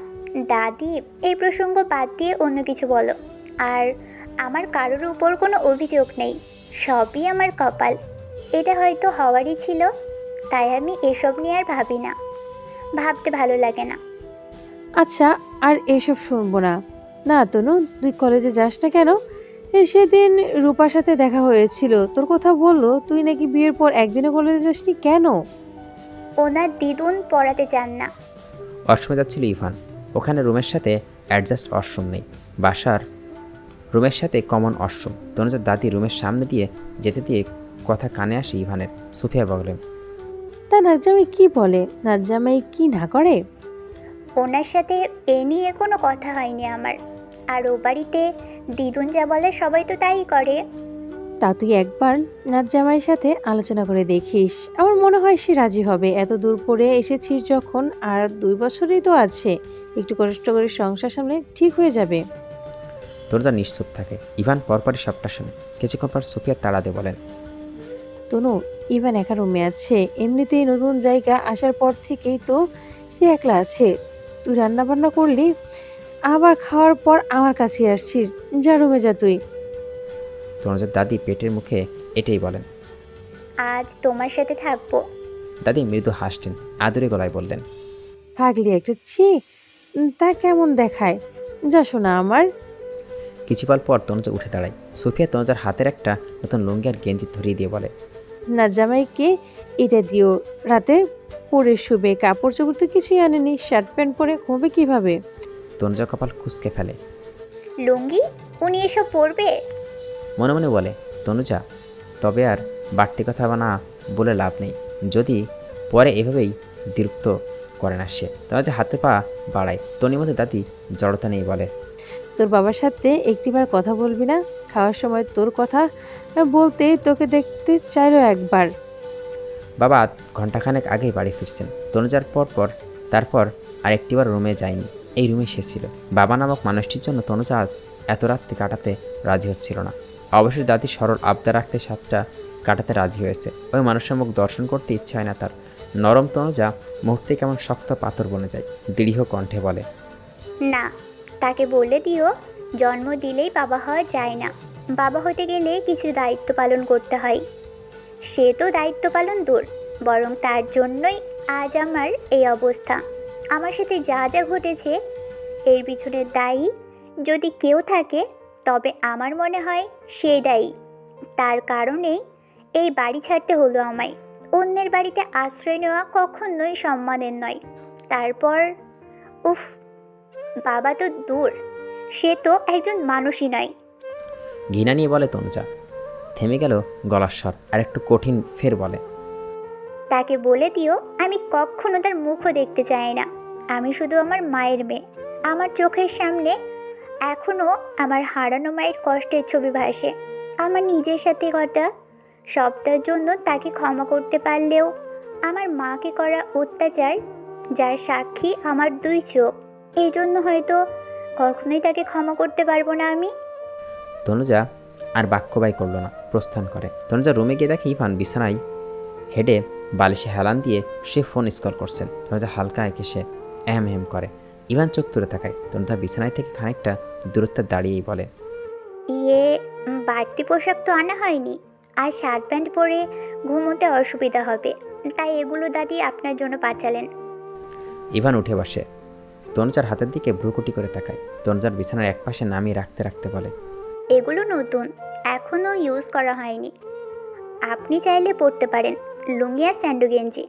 দাদি, এই প্রসঙ্গ বাদ দিয়ে অন্য কিছু বলো। আর আমার কারোর উপর কোনো অভিযোগ নেই, সবই আমার কপাল। এটা হয়তো হওয়ারই ছিল, তাই আমি এসব নিয়ে আর ভাবি না, ভাবতে ভালো লাগে না। আচ্ছা, আর এসব শুনবো না। না তনু, তুই কলেজে যাস না কেন? সেদিন রূপার সাথে দেখা হয়েছিল, তোর কথা বললো তুই নাকি বিয়ের পর একদিনও কলেজে যাসনি কেন? ওনার দিদুন পড়াতে চান না। ওয়াশরুমে যাচ্ছিল ইভান। ওখানে রুমের সাথে অ্যাডজাস্ট ওয়াশরুম নেই, বাসার রুমের সাথে কমন ওয়াশরুম। তনুজার দাদি রুমের সামনে দিয়ে যেতে দিয়ে কথা কানে আসে ইভানের। সুফিয়া বললেন, তা নাজ্জামাই কি বলে? নাজ্জামাই কি না করে? ওনার সাথে এ নিয়ে কোনো কথা হয়নি আমার। আর ও বাড়িতে দিদুন যা বলে সবাই তো তাই করে। তা তুই একবার নাজ্জামাইয়ের সাথে আলোচনা করে দেখিস, আমার মনে হয় সে রাজি হবে। এত দূর পরে এসেছিস যখন, আর 2 বছরই তো আছে, একটু কষ্ট করে সংসার সামনে ঠিক হয়ে যাবে। তনুজা নিশ্চুপ থাকে। ইভান পরপরই সবটা শুনে। কিছুক্ষণ পর সুফিয়া তাড়া দিয়ে বলেন, তনু, ইভান একা রুমে আছে, এমনিতেই নতুন জায়গা আসার পর থেকেই তো সে একলা আছে। তুই রান্না বান্না করলি, আবার খাওয়ার পর আমার কাছে আসছিস, যা রুমে যা তুই। তনুজার দাদি পেটের মুখে এটাই বলেন। আজ তোমার সাথে থাকবো। দাদি মৃদু হাসতেন, আদুরে গলায় বললেন, ভাগলি একটা, ছি, তা কেমন দেখায়, যা শোনা আমার। কিছুকাল পর তনুজা উঠে দাঁড়ায়। সুফিয়া তনুজার হাতের একটা নতুন লুঙ্গি আর গেঞ্জি ধরিয়ে দিয়ে বলে, না জামাইকে এটা দিও, রাতে পরে শুবে। কাপড় চোপড় তো কিছুই আনেনি, শার্ট প্যান্ট পরে ঘুমবে কিভাবে? তনুজা কপাল খুঁজকে ফেলে। লুঙ্গি? উনি এসব পরবে? মনে মনে বলে, তনুজা, তবে আর বাড়তি কথা না বলে লাভ নেই। যদি পরে এভাবেই বিরক্ত করে না সে। তনুজা হাতে পা বাড়ায়। তনির মধ্যে দাদি জড়তা নেই বলে, তোর বাবার সাথে একটিবার কথা বলবি না? খাওয়ার সময় তোর কথা বলতে তোকে দেখতে চাইলো একবার। বাবা ঘন্টাখানেক আগেই বাড়ি ফিরছেন। তনুজার তারপর আরেকটিবার রুমে যায়নি। এই রুমে সে ছিল। বাবা নামক মানুষটির জন্য তনুজা আজ এত রাত্রি কাটাতে রাজি হচ্ছিল না। অবশ্যই দাদি সরল আবদার রাখতে সাতটা কাটাতে রাজি হয়েছে। ওই মানুষের মুখ দর্শন করতে ইচ্ছা হয় না তার। নরম তনুজা মুহূর্তে কেমন শক্ত পাথর বনে যায়। দৃঢ় কণ্ঠে বলে, না, তাকে বলে দিও জন্ম দিলেই বাবা হওয়া যায় না। বাবা হতে গেলে কিছু দায়িত্ব পালন করতে হয়। সে তো দায়িত্ব পালন দূর, বরং তার জন্যই আজ আমার এই অবস্থা। আমার সাথে যা যা ঘটেছে এর পিছনে দায়ী যদি কেউ থাকে, তবে আমার মনে হয় সে দায়ী। তার কারণেই এই বাড়ি ছাড়তে হলো আমায়। অন্যের বাড়িতে আশ্রয় নেওয়া কখনোই সম্মানের নয়। তারপর উফ, বাবা তো দূর, সে তো একজন মানুষই নয়। ঘৃণা নিয়ে বলে তনুজা। থেমে গেল গলার স্বর, আর একটু কঠিন ফের বলে, তাকে বলে দিও আমি কখনো তার মুখও দেখতে চাই না। আমি শুধু আমার মায়ের মেয়ে। আমার চোখের সামনে এখনও আমার হারানো মায়ের কষ্টের ছবি ভাসে। আমার নিজের সাথে ঘটা সবটার জন্য তাকে ক্ষমা করতে পারলেও আমার মাকে করা অত্যাচার, যার সাক্ষী আমার 2 চোখ, এই জন্য হয়তো কখনোই তাকে ক্ষমা করতে পারবো না আমি। তনুজা আর বাক্যবাই করলো না, প্রস্থান করে। তনুজা রুমে গিয়ে দেখে ইভান বিছানায় হেডে বালিশে হেলান দিয়ে সে ফোন স্কল করছেন। তনুজা হালকা এঁকে সে এম করে। ইভান চোখ তুলে তাকায়। তনুজা বিছানায় থেকে খানিকটা দূরত্বে দাঁড়িয়েই বলে, বাড়তি পোশাক তো আনা হয়নি, আর শার্ট প্যান্ট পরে ঘুমোতে অসুবিধা হবে, তাই এগুলো দাদি আপনার জন্য পাঠালেন। ইভান উঠে বসে। তনুজার হাতের দিকে ভ্রুকুটি করে তাকায়। তনুজার বিছানার একপাশে নামিয়ে রাখতে রাখতে বলে, এগুলো নতুন, এখনও ইউজ করা হয়নি, আপনি চাইলে পরতে পারেন। লুঙ্গি আর স্যান্ডো গেঞ্জি।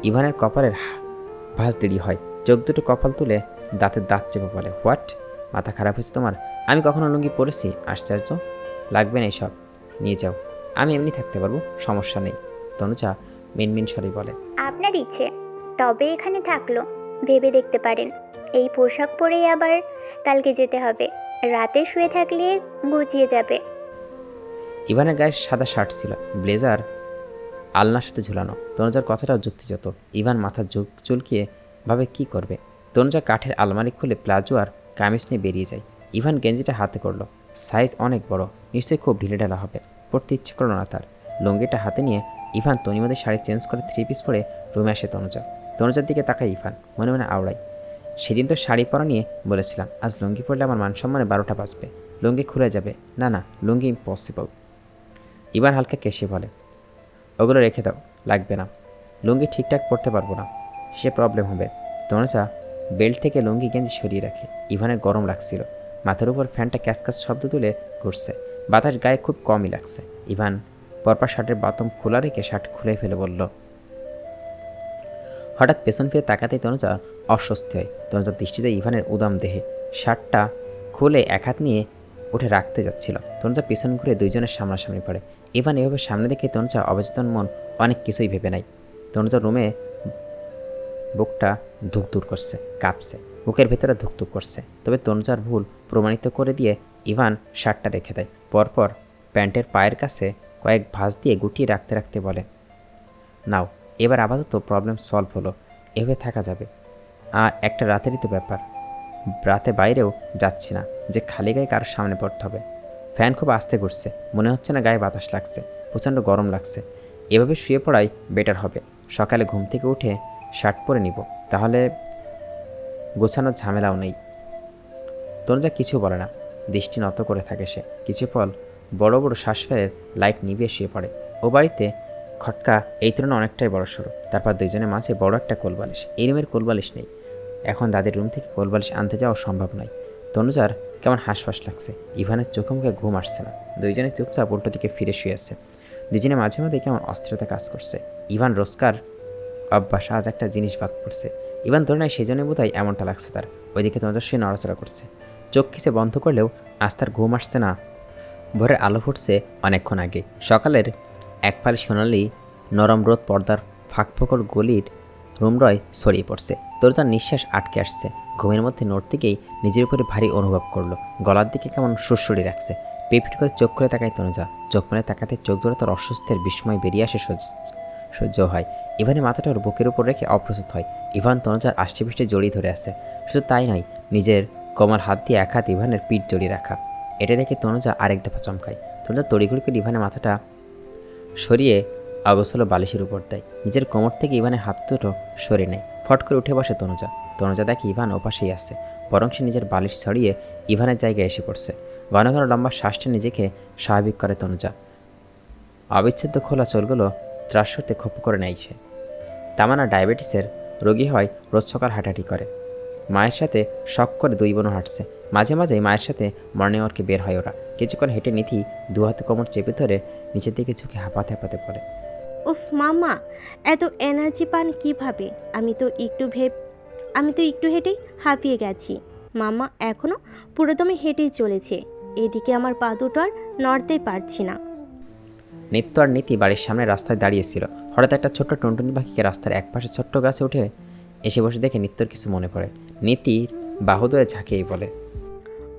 ইভানের কপালের ভাঁজ দেরি হয়। চোখ দুটো কপাল তুলে দাঁতের দাঁত চেপে বলে, হোয়াট, মাথা খারাপ হয়েছে তোমার? আমি কখনো লুঙ্গি পরেছি? আশ্চর্য, লাগবে না এইসব, নিয়ে যাও, আমি এমনি থাকতে পারবো, সমস্যা নেই। তনুজা মিনমিন স্বরে বলে, আপনার ইচ্ছে, তবে এখানে থাকলো ভেবে দেখতে পারেন। এই পোশাক পরেই আবার কালকে যেতে হবে, রাতে শুয়ে থাকলে গুছিয়ে যাবে। ইভানের গায়ে সাদা শার্ট ছিল, ব্লেজার আলনার সাথে ঝুলানো। তনুজার কথাটাও যুক্তিযত। ইভান মাথা চুলকিয়ে ভাবে কি করবে। তনুজা কাঠের আলমারি খুলে প্লাজো আর কামিজ নিয়ে বেরিয়ে যায়। ইভান গেঞ্জিটা হাতে করলো। সাইজ অনেক বড়, নিশ্চয়ই খুব ঢিলেঢালা হবে। পড়তে ইচ্ছে করলো না তার। লুঙ্গিটা হাতে নিয়ে ইভান তনিমদের শাড়ি চেঞ্জ করে 3 পিস পরে রুমে আসে তনুজা। তনুজার দিকে তাকায় ইভান, মনে মনে আওড়ায়, সেদিন তো শাড়ি পরা নিয়ে বলেছিলাম, আজ লুঙ্গি পরলে আমার মান সম্মানে 12টা বাজবে, লুঙ্গি খুলে যাবে। না না, লুঙ্গি ইম্পসিবল। ইভান হালকা কেশে বলে, ওগুলো রেখে দাও, লাগবে না, লুঙ্গি ঠিকঠাক পরতে পারবো না, সে প্রবলেম হবে। তনুজা বেল্ট থেকে লুঙ্গি গেঞ্জি সরিয়ে রাখে। ইভানের গরম লাগছিল, মাথার উপর ফ্যানটা ক্যাসক্যাস শব্দ তুলে ঘুরছে, বাতাস গায়ে খুব কমই লাগছে। ইভান পরপর শার্টের বাতম খোলা রেখে শার্ট খুলে ফেলে বলল। হঠাৎ পেছন ফিরে তাকাতেই তনুজা অস্বস্তি হয়। তনুজার দৃষ্টি যায় ইভানের উদাম দেহে। শার্টটা খুলে এক হাত নিয়ে উঠে রাখতে যাচ্ছিল। তনুজা পেছন ঘুরে দুইজনের সামনাসামনি পড়ে। ইভান এভাবে সামনে দেখে তনুজা অবচেতন মন অনেক কিছুই ভেবে নেয়। তনুজা রুমে বুকটা ধুকধুক করছে, কাঁপছে, বুকের ভেতরে ধুকধুক করছে। তবে তনুজার ভুল প্রমাণিত করে দিয়ে ইভান শার্টটা রেখে দেয়। পরপর প্যান্টের পায়ের কাছে কয়েক ভাঁজ দিয়ে গুটিয়ে রাখতে রাখতে বলে, নাও, এবার আপাতত প্রবলেম সলভ হলো, এভাবে থাকা যাবে। আর একটা রাতেরই তো ব্যাপার, রাতে বাইরেও যাচ্ছি না যে খালি গায়ে কারোর সামনে পড়তে হবে। ফ্যান খুব আস্তে ঘুরছে, মনে হচ্ছে না গায়ে বাতাস লাগছে, প্রচণ্ড গরম লাগছে। এভাবে শুয়ে পড়াই বেটার হবে। সকালে ঘুম থেকে উঠে শার্ট পরে নিব, তাহলে গোছানোর ঝামেলাও নেই। তনুজা কিছু বলে না, দৃষ্টি নত করে থাকে সে। কিছু পল বড় বড় শ্বাস ফেলে লাইট নিভিয়ে শুয়ে পড়ে। ও বাড়িতে খটকা এই তুলনায় অনেকটাই বড় সড়ো। তারপর দুইজনের মাঝে বড় একটা কোলবালিশ। এই রুমের কোলবালিশ নেই, এখন দাদির রুম থেকে কোলবালিশ আনতে যাওয়া সম্ভব নয়। তনুজার কেমন হাঁসফাঁস লাগছে। ইভানের চোখে মুখে ঘুম আসছে না। দুইজনে চুপচাপ উল্টো দিকে ফিরে শুয়েছে। দুজনে মাঝে মাঝে কেমন অস্থিরতা কাজ করছে। ইভান রোজকার অভ্যাস আজ একটা জিনিস বাদ পড়ছে। ইভান ধরে নেয় সেজন্য বোধহয় এমনটা লাগছে তার। ওইদিকে তনুজা শুয়ে নড়াচড়া করছে, চোখ খিসে বন্ধ করলেও আজ তার ঘুম আসছে না। ভোরের আলো ফুটছে অনেকক্ষণ আগে। সকালের এক ফাল সোনালি নরম রোদ পর্দার ফাঁকফোকর গলির রুমরয় ছড়িয়ে পড়ছে। তনুজার নিঃশ্বাস আটকে আসছে। ঘুমের মধ্যে নড়তেকেই নিজের উপরে ভারী অনুভব করলো। গলার দিকে কেমন সুরসুরি রাখছে। পেপিট করে চোখ খুলে তাকায় তনুজা। চোখ মেলে তাকাতে চোখ ধরে তার অস্বস্তির বিস্ময় বেরিয়ে আসে সহ্য হয়। ইভানের মাথাটা ওর বুকের উপর রেখে অপ্রস্তুত হয়। ইভান তনুজার আষ্টেপৃষ্টে জড়িয়ে ধরে আছে। শুধু তাই নয়, নিজের কোমর হাত দিয়ে এক হাত ইভানের পিঠ জড়িয়ে রাখা। এটা দেখে তনুজা আরেক দফা চমকায়। তনুজা তড়িঘড়ি করে ইভানের মাথাটা সরিয়ে অগোছালো বালিশের উপর দেয়। নিজের কোমর থেকে ইভানের হাত দুটো সরিয়ে নেয়। ফট করে উঠে বসে তনুজা। তনুজা দেখে ইভান ওপাশেই আছে, বরং সে নিজের বালিশ ছড়িয়ে ইভানের জায়গায় এসে পড়ছে। ঘন ঘন লম্বা শ্বাসটা নিজেকে স্বাভাবিক করে তনুজা। অবিচ্ছেদ্য খোলা চোলগুলো ত্রাস করতে খোপ করে নেয় সে। তামান্না ডায়াবেটিসের রোগী হয়, রোজ সকাল হাঁটাহাঁটি করে। মায়ের সাথে শখ করে দুই বোনও হাঁটছে। মাঝে মাঝেই মায়ের সাথে মর্নিং ওয়ার্কে বের হয় ওরা। কিছুক্ষণ হেঁটে নিধি দু হাতে কোমর চেপে ধরে নিচের দিকে ঝুঁকে হাঁপাতে হাঁপাতে পড়ে, উফ মামা, এত এনার্জি পান কিভাবে? আমি তো একটু হেঁটেই হাঁপিয়ে গেছি। মামা এখনও পুরোদমে হেঁটেই চলেছে। এদিকে আমার পা দুটো আর নড়তেই পারছি না। নিত্য আর নীতি বাড়ির সামনে রাস্তায় দাঁড়িয়েছিল। হঠাৎ একটা ছোট্ট টুনটুনি পাখিকে রাস্তার একপাশে ছোট্ট গাছে উঠে এসে বসে দেখে নিত্যর কিছু মনে পড়ে। নীতির বাহু ধরে ঝাঁকিয়েই বলে,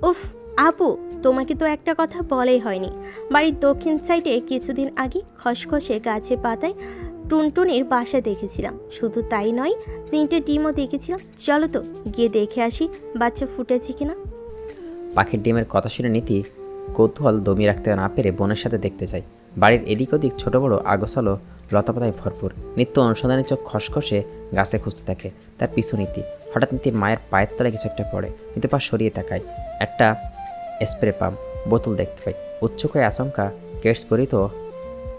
উফ আপু, তোমাকে তো একটা কথা বলাই হয়নি। বাড়ির দক্ষিণ সাইডে কিছুদিন আগে খসখসে গাছে পাতায় টুনটুনির বাসা দেখেছিলাম। শুধু তাই নয়, 3টে ডিমও দেখেছিলাম। চলো তো গিয়ে দেখে আসি বাচ্চা ফুটেছে কিনা। পাখির ডিমের কথা শুনে নীতি কৌতূহল দমিয়ে রাখতে না পেরে বোনের সাথে দেখতে যায়। বাড়ির এদিক ওদিক ছোট বড় আগোছালো লতাপাতায় ভরপুর। নিত্য অনুসন্ধানী চোখ খসখসে গাছে খুঁজতে থাকে, তার পিছু নীতি। হঠাৎ নীতির মায়ের পায়ের তলায় কিছু একটা পড়ে। নীতি পা সরিয়ে তাকায়, একটা স্প্রে পাম্প বোতল দেখতে পায়। উচ্চক হয়ে আচমকা কেটস পরিত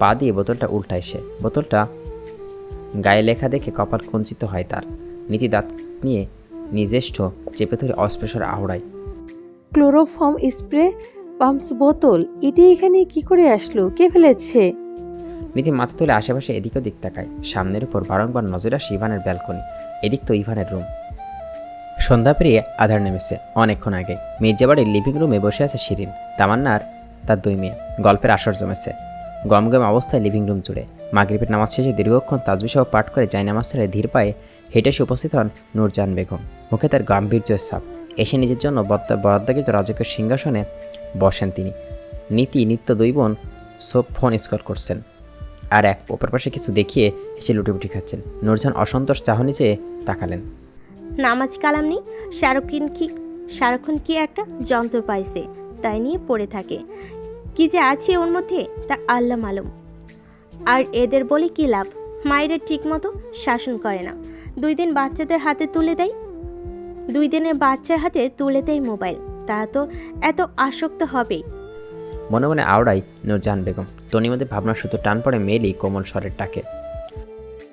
পা দিয়ে বোতলটা উল্টায় সে। বোতলটা গায়ে লেখা দেখে কপাল কুঞ্চিত হয় তার। নীতি দাঁত নিয়ে নিজেষ্ঠ চেপে ধরে অস্পৃশ্যর আওড়ায়, ক্লোরোফর্ম স্প্রে পাম্পস বোতল, এটি এখানে কি করে আসলো? কে ফেলেছে? নীতি মাথা তুলে আশেপাশে এদিক ওদিক তাকায়। সামনের উপর বারংবার নজর আসে ইভানের ব্যালকনি। এদিক তো ইভানের রুম। সন্ধ্যা পেরিয়ে আধার নেমেছে অনেকক্ষণ আগে। মির্জাবাড়ির লিভিং রুমে বসে আছে শিরিন, তামান্নার তার 2 মেয়ে। গল্পের আসর জমেছে গমগম অবস্থায় লিভিং রুম জুড়ে। মাগরিবের নামাজ শেষে দীর্ঘক্ষণ তাজবিসহ পাঠ করে জায়নামাজ ছেড়ে ধীর পায়ে হেঁটে এসে উপস্থিত হন নূরজাহান বেগম। মুখে তার গাম্ভীর্যের ছাপ। এসে নিজের জন্য বরাদ্দাকৃত রাজকীয় সিংহাসনে বসেন তিনি। নীতি নিত্য 2 বোন সব ফোন স্কল করছেন, আর এক অপর পাশে কিছু দেখিয়ে হেসে লুটিপুটি খাচ্ছেন। নূরজাহান অসন্তোষ চাহনি চেয়ে তাকালেন। নামাজ কালাম নেই, সারাক্ষণ কি একটা যন্ত্র পাইছে, তাই নিয়ে পড়ে থাকে। কি যে আছে ওর মধ্যে তা আল্লাহ মালুম। আর এদের বলে কি লাভ? মায়েরা ঠিক মতো শাসন করে না, 2 দিন বাচ্চাদের হাতে তুলে দেয়, 2 দিনের বাচ্চার হাতে তুলে দেয় মোবাইল। তারা তো এত আসক্ত হবেই। মনে মনে আওড়াই নূরজাহান বেগম। তনির মধ্যে ভাবনার সুতো টান পড়ে মেয়েলি কোমল স্বরের ডাকে।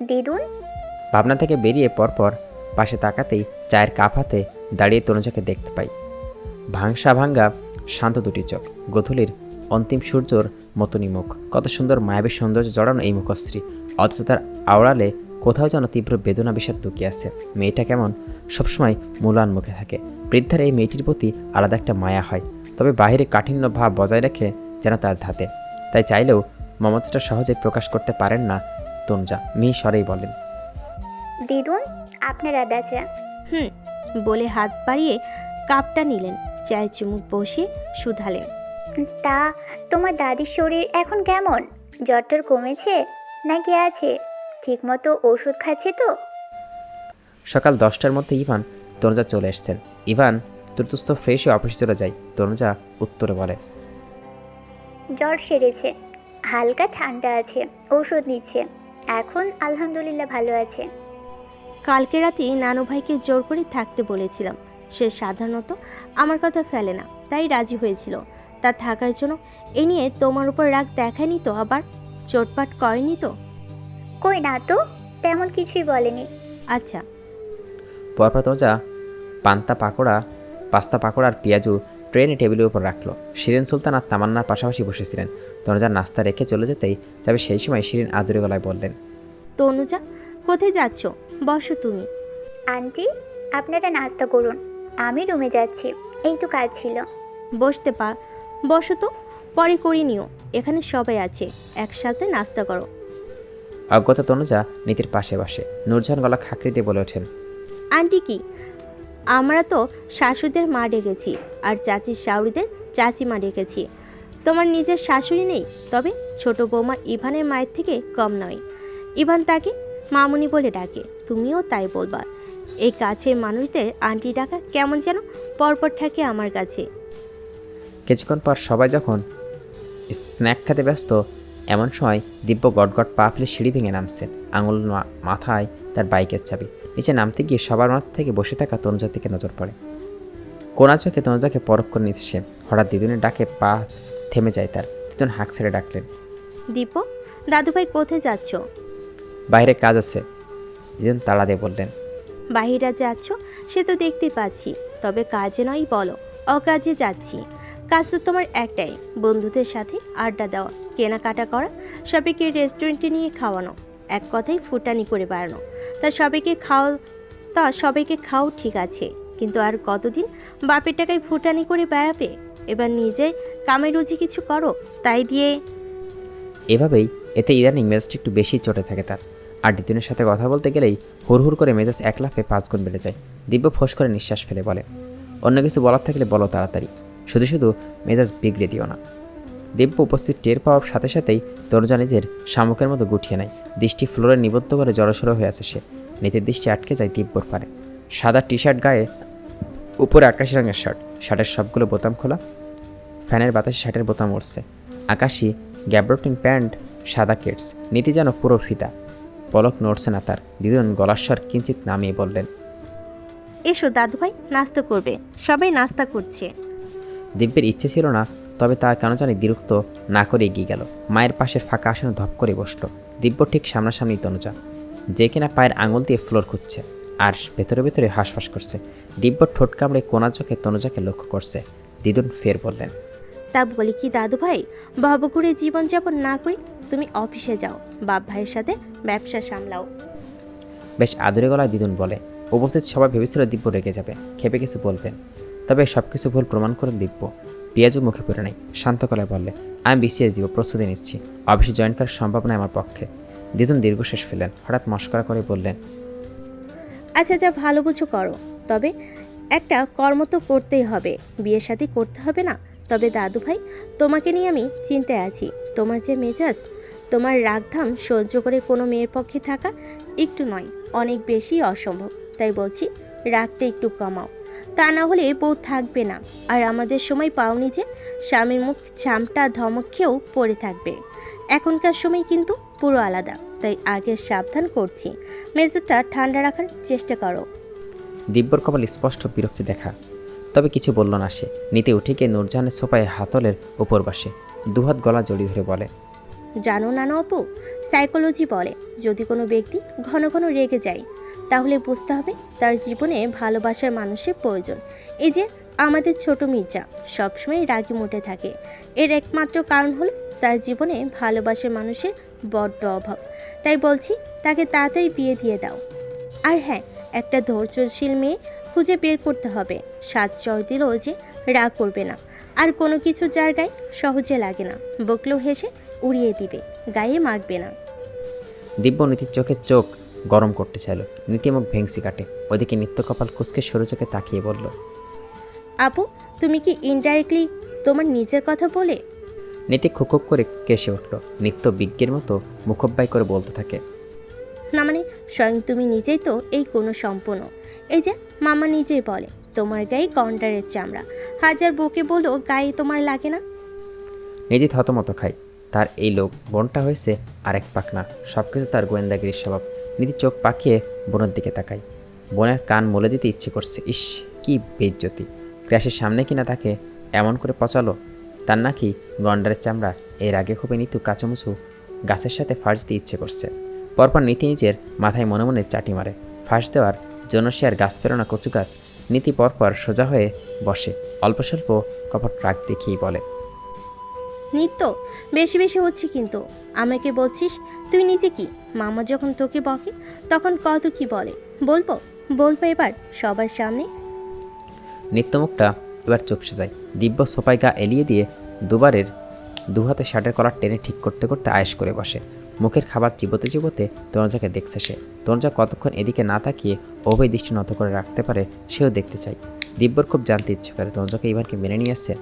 দিদুন। ভাবনা থেকে বেরিয়ে পরপর পাশে তাকাতেই চায়ের কাপ হাতে দাঁড়িয়ে তনুজাকে দেখতে পাই। ভাংসা ভাঙ্গা শান্ত দুটি চোখ, গোধূলির অন্তিম সূর্যর মতনই মুখ। কত সুন্দর মায়াবী সৌন্দর্য জড়ানো এই মুখশ্রী, অথচ তার আওড়ালে কোথাও যেন তীব্র বেদনা বিষাদ লুকিয়ে আছে। মেয়েটা কেমন সবসময় মূলান মুখে থাকে। বৃদ্ধার এই মেয়েটির প্রতি আলাদা একটা মায়া হয়, তবে বাহিরে কাঠিন্য ভাব বজায় রেখে যেন তার ধাতে। তাই চাইলেও মমতাটা সহজে প্রকাশ করতে পারেন না তনুজা। মিহি স্বরেই বলেন, দিদুন, আপনার আদা চা। বলে হাত বাড়িয়ে কাপটা নিলেন, চায়ে চুমুক বসিয়ে শুধালেন। তা তোমার দাদির শরীর এখন কেমন? জ্বরটর কমেছে নাকি আছে? ঠিকমতো ওষুধ খাচ্ছে তো? সকাল 10টার মধ্যে ইভান তনুজা চলে এসছেন। ইভান দ্রুতস্থ ফ্রেশ হয়ে অফিসে চলে যায়। তনুজা উত্তরে বলে, জ্বর সেরেছে, হালকা ঠান্ডা আছে, ওষুধ নিচ্ছে, এখন আলহামদুলিল্লাহ ভালো আছে। কালকে রাতেই নানু ভাইকে জোর করে থাকতে বলেছিলাম। সে সাধারণত আমার কথা ফেলে না, তাই রাজি হয়েছিল। তার থাকার জন্য এ নিয়ে তোমার উপর রাগ দেখায়নি তো? আবার চোটপাট করেনি তো? কই না তো, তেমন কিছুই বলেনি। আচ্ছা। পরপর তনুজা পাস্তা পাকোড়া আর পেঁয়াজু ট্রেনে টেবিলের উপর রাখলো। শিরিন সুলতান আর তামান্নার পাশাপাশি বসেছিলেন। তনুজার নাস্তা রেখে চলে যেতেই তবে সেই সময় শিরিন আদুরে গলায় বললেন, তনুজা, কোথায় যাচ্ছ? বসো তুমি। আন্টি, আপনারা নাস্তা করুন, আমি রুমে যাচ্ছি, একটু কাজ ছিল। বসো তো, পরে করে নিও, এখানে সবাই আছে, একসাথে নাস্তা করো। অজ্ঞতা তনুজা নীতির পাশে বসে। নূরজাহান গলা খাকরি দিয়ে বলে ওঠেন, আন্টি কি? আমরা তো শাশুড়িদের মা ডেকেছি আর চাচির শাশুড়িদের চাচিমা ডেকেছি। তোমার নিজের শাশুড়ি নেই, তবে ছোট বৌমা ইভানের মায়ের থেকে কম নয়। ইভান তাকে মামুনি বলে ডাকে, তুমিও তাই বলবা। এই কাছের মানুষদের আন্টি ডাকা কেমন যেন পরপর থাকে আমার কাছে। কিছুক্ষণ পর সবাই যখন স্ন্যাক খেতে ব্যস্ত, এমন সময় দিব্য গটগট পা ফেলে সিঁড়ি ভেঙে নামছেন। আঙুল মাথায় তার বাইকের চাবি। নিচে নামতে গিয়ে সবার মাথা থেকে বসে থাকা তনুজার দিকে নজর পড়ে। কোনা চোখে তনুজাকে পরখ করে নিচ্ছে সে। হঠাৎ দিদুনের ডাকে পা থেমে যায় তার। দিদুন হাঁক ছেড়ে ডাকলেন, দীপ, দাদুভাই কোথায় যাচ্ছ? বাইরে কাজ আছে। দিদুন তাড়া দিয়ে বললেন, বাহিরা যাচ্ছ সে তো দেখতে পাচ্ছি, তবে কাজে নয় বলো, অকাজে যাচ্ছি। কাজ তো তোমার একটাই, বন্ধুদের সাথে আড্ডা দেওয়া, কেনাকাটা করা, সবাইকে রেস্টুরেন্টে নিয়ে খাওয়ানো, এক কথায় ফুটানি করে বেড়ানো। সবাইকে খাও ঠিক আছে, কিন্তু আর কতদিন বাপের টাকায় ফুটানি করে বেড়াবে? এবার নিজে কামে রুজি কিছু করো, তাই দিয়ে। এভাবেই এতে ইদানিং মেজাজটা একটু বেশি চটে থাকে তার। আর দিদুনের সাথে কথা বলতে গেলেই হুড় করে মেজাজ 1 লাফে 5 গুণ বেড়ে যায়। দিব্য ফোঁস করে নিঃশ্বাস ফেলে বলে, অন্য কিছু বলার থাকলে বলো তাড়াতাড়ি, শুধু মেজাজ বিগড়ে দিও না। দিব্য উপস্থিত টের পাওয়ার সাথে সাথেই তনুজা নিজের শামুকের মতো গুটিয়ে নেয়। দৃষ্টি ফ্লোরে নিবদ্ধ করে জড়সড়ো হয়ে আছে সে। নীতির দৃষ্টি আটকে যায় দিব্যর পারে। সাদা টি শার্ট গায়ে, উপরে আকাশি রঙের শার্ট, শার্টের সবগুলো বোতাম খোলা, ফ্যানের বাতাসে শার্টের বোতাম উঠছে। আকাশি গ্যাব্রোটিন প্যান্ট, সাদা কেটস। নীতি যেন পুরো ফিতা, পলক নড়ছে না তার। দিদুন গলার স্বর কিঞ্চিত নামিয়ে বললেন, এসো দাদুভাই, নাস্তা করবে, সবাই নাস্তা করছে। দিব্যের ইচ্ছে ছিল না, তবে তা কেন জানি বিরক্ত না করে এগিয়ে গেল। মায়ের পাশের ফাঁকা আসনে ধপ করে বসল। দিব্য ঠিক সামনাসামনি তনুজা, যে কিনা পায়ের আঙুল দিয়ে ফ্লোর খুঁজছে আর ভেতরে হাঁসফাঁস করছে। দিব্য ঠোঁট কামড়ে কোনা চোখে তনুজাকে লক্ষ্য করছে। দিদুন ফের বললেন, তা বলি কি দাদুভাই, ভবঘুরে জীবনযাপন না করি তুমি অফিসে যাও, বাপ ভাইয়ের সাথে ব্যবসা সামলাও। বেশ আদুরে গলায় দিদুন বলে। উপস্থিত সবাই ভেবেছিল দিব্য রেগে যাবে, খেপে কিছু বলবেন, তবে সব কিছু ভুল প্রমাণ করে দিব্য পেঁয়াজও মুখে পড়ে নেই। শান্ত গলায় বললে, আমি বিসিএস দিব, প্রস্তুতি নিচ্ছি, অফিসে জয়েন করার সম্ভাবনা আমার পক্ষে। দিদুন দীর্ঘশ্বাস ফেলেন, হঠাৎ মস্করা করে বললেন, আচ্ছা যা ভালো বুঝো করো, তবে একটা কর্ম তো করতেই হবে, বিয়ে শাদী করতে হবে না? তবে দাদুভাই, তোমাকে নিয়ে আমি চিন্তায় আছি। তোমার যে মেজাজ, তোমার রাগধাম সহ্য করে কোনো মেয়ের পক্ষে থাকা একটু নয়, অনেক বেশি অসম্ভব। তাই বলছি, রাগটা একটু কমাও, তা না হলে বউ থাকবে না। আর আমাদের সময় পাওনি যে স্বামীর মুখ চামটা ধমক খেয়েও পড়ে থাকবে। এখনকার সময় কিন্তু পুরো আলাদা, তাই আগে সাবধান করছি। মেজাজটা ঠান্ডা রাখার চেষ্টা করো। দিব্যর কপাল স্পষ্ট বিরক্তি দেখা, তবে কিছু বলল না সে। নিতে উঠে গিয়ে নূরজাহানের সোফায় হাতলের উপর বসে দুহাত গলা জড়িয়ে ধরে বলে, জানো নানু আপু, সাইকোলজি বলে যদি কোনো ব্যক্তি ঘন ঘন রেগে যায় তাহলে বুঝতে হবে তার জীবনে ভালোবাসার মানুষের প্রয়োজন। এই যে আমাদের ছোট মির্জা সবসময় রাগি মুটে থাকে, এর একমাত্র কারণ হলো তার জীবনে ভালোবাসার মানুষের বড্ড অভাব। তাই বলছি তাকে তাড়াতাড়ি বিয়ে দিয়ে দাও। আর হ্যাঁ, একটা ধৈর্যশীল মেয়ে খুঁজে বের করতে হবে, সাত চর দিলেও যে রাগ করবে না, আর কোনো কিছু যার গায়ে সহজে লাগে না, বকলেও হেসে উড়িয়ে দিবে, গায়ে মাখবে না। দিব্য নীতির চোখে চোখ গরম করতে চাইল। নীতি মুখ ভেংসি কাটে। ওদিকে নিত্য কপাল কুঁচকে সরু চোখে তাকিয়ে বলল, আপু, তুমি কি ইনডাইরেক্টলি তোমার নিজের কথা বলে? নীতি খুকুক করে কেসে উঠল। নিত্য বিজ্ঞের মতো মুখব্যয় করে বলতে থাকে, না মানে স্বয়ং তুমি নিজেই তো এই কোনো সম্পূর্ণ। এই যে মামা নিজেই বলে তোমার গায়ে গন্ডারের চামড়া, হাজার বকে বলো গায়ে তোমার লাগে না। নীতি থতমত খায়। তার এই লোক বোনটা হয়েছে আরেক পাকনা, সব কিছু তার গোয়েন্দাগিরির স্বভাব। নীতি চোখ পাকিয়ে বোনের দিকে তাকায়। বোনের কান মলে দিতে ইচ্ছে করছে। ইস, কি বেইজ্জতি! ক্র্যাশের সামনে কিনা তাকে এমন করে পচালো। তার নাকি গন্ডারের চামড়া। এর আগে খুবই নিতু কাচুমুচু গাছের সাথে ফাঁস দিতে ইচ্ছে করছে। পরপর নীতি নিজের মাথায় মনে মনে চাটি মারে। ফাঁস দেওয়ার জন্য সে আর গাছ পেল না কচু গাছ। নীতি পরপর সোজা হয়ে বসে, অল্প স্বল্প কপট রাগ দেখিয়েই বলে, নিত্য বেশি বেশি হচ্ছে কিন্তু। আমাকে বলছিস তুই নিজে কি? মামা যখন তোকে বকে তখন কত কি বলে, বলবো বলবো এবার সবার সামনে? নিত্যমুখটা এবার চুপসে যায়। দিব্য সোফায় গা এলিয়ে দিয়ে দুবারের দুহাতে শার্টের কলার টেনে ঠিক করতে করতে আয়েশ করে বসে। মুখের খাবার চিবোতে চিবোতে তনুজাকে দেখছে সে। তনুজা কতক্ষণ এদিকে না তাকিয়ে অভয় দৃষ্টি নত করে রাখতে পারে সেও দেখতে চায়। দিব্যর খুব জানতে ইচ্ছে করে তনুজাকে এবার কি মেনে নিয়ে আসছে।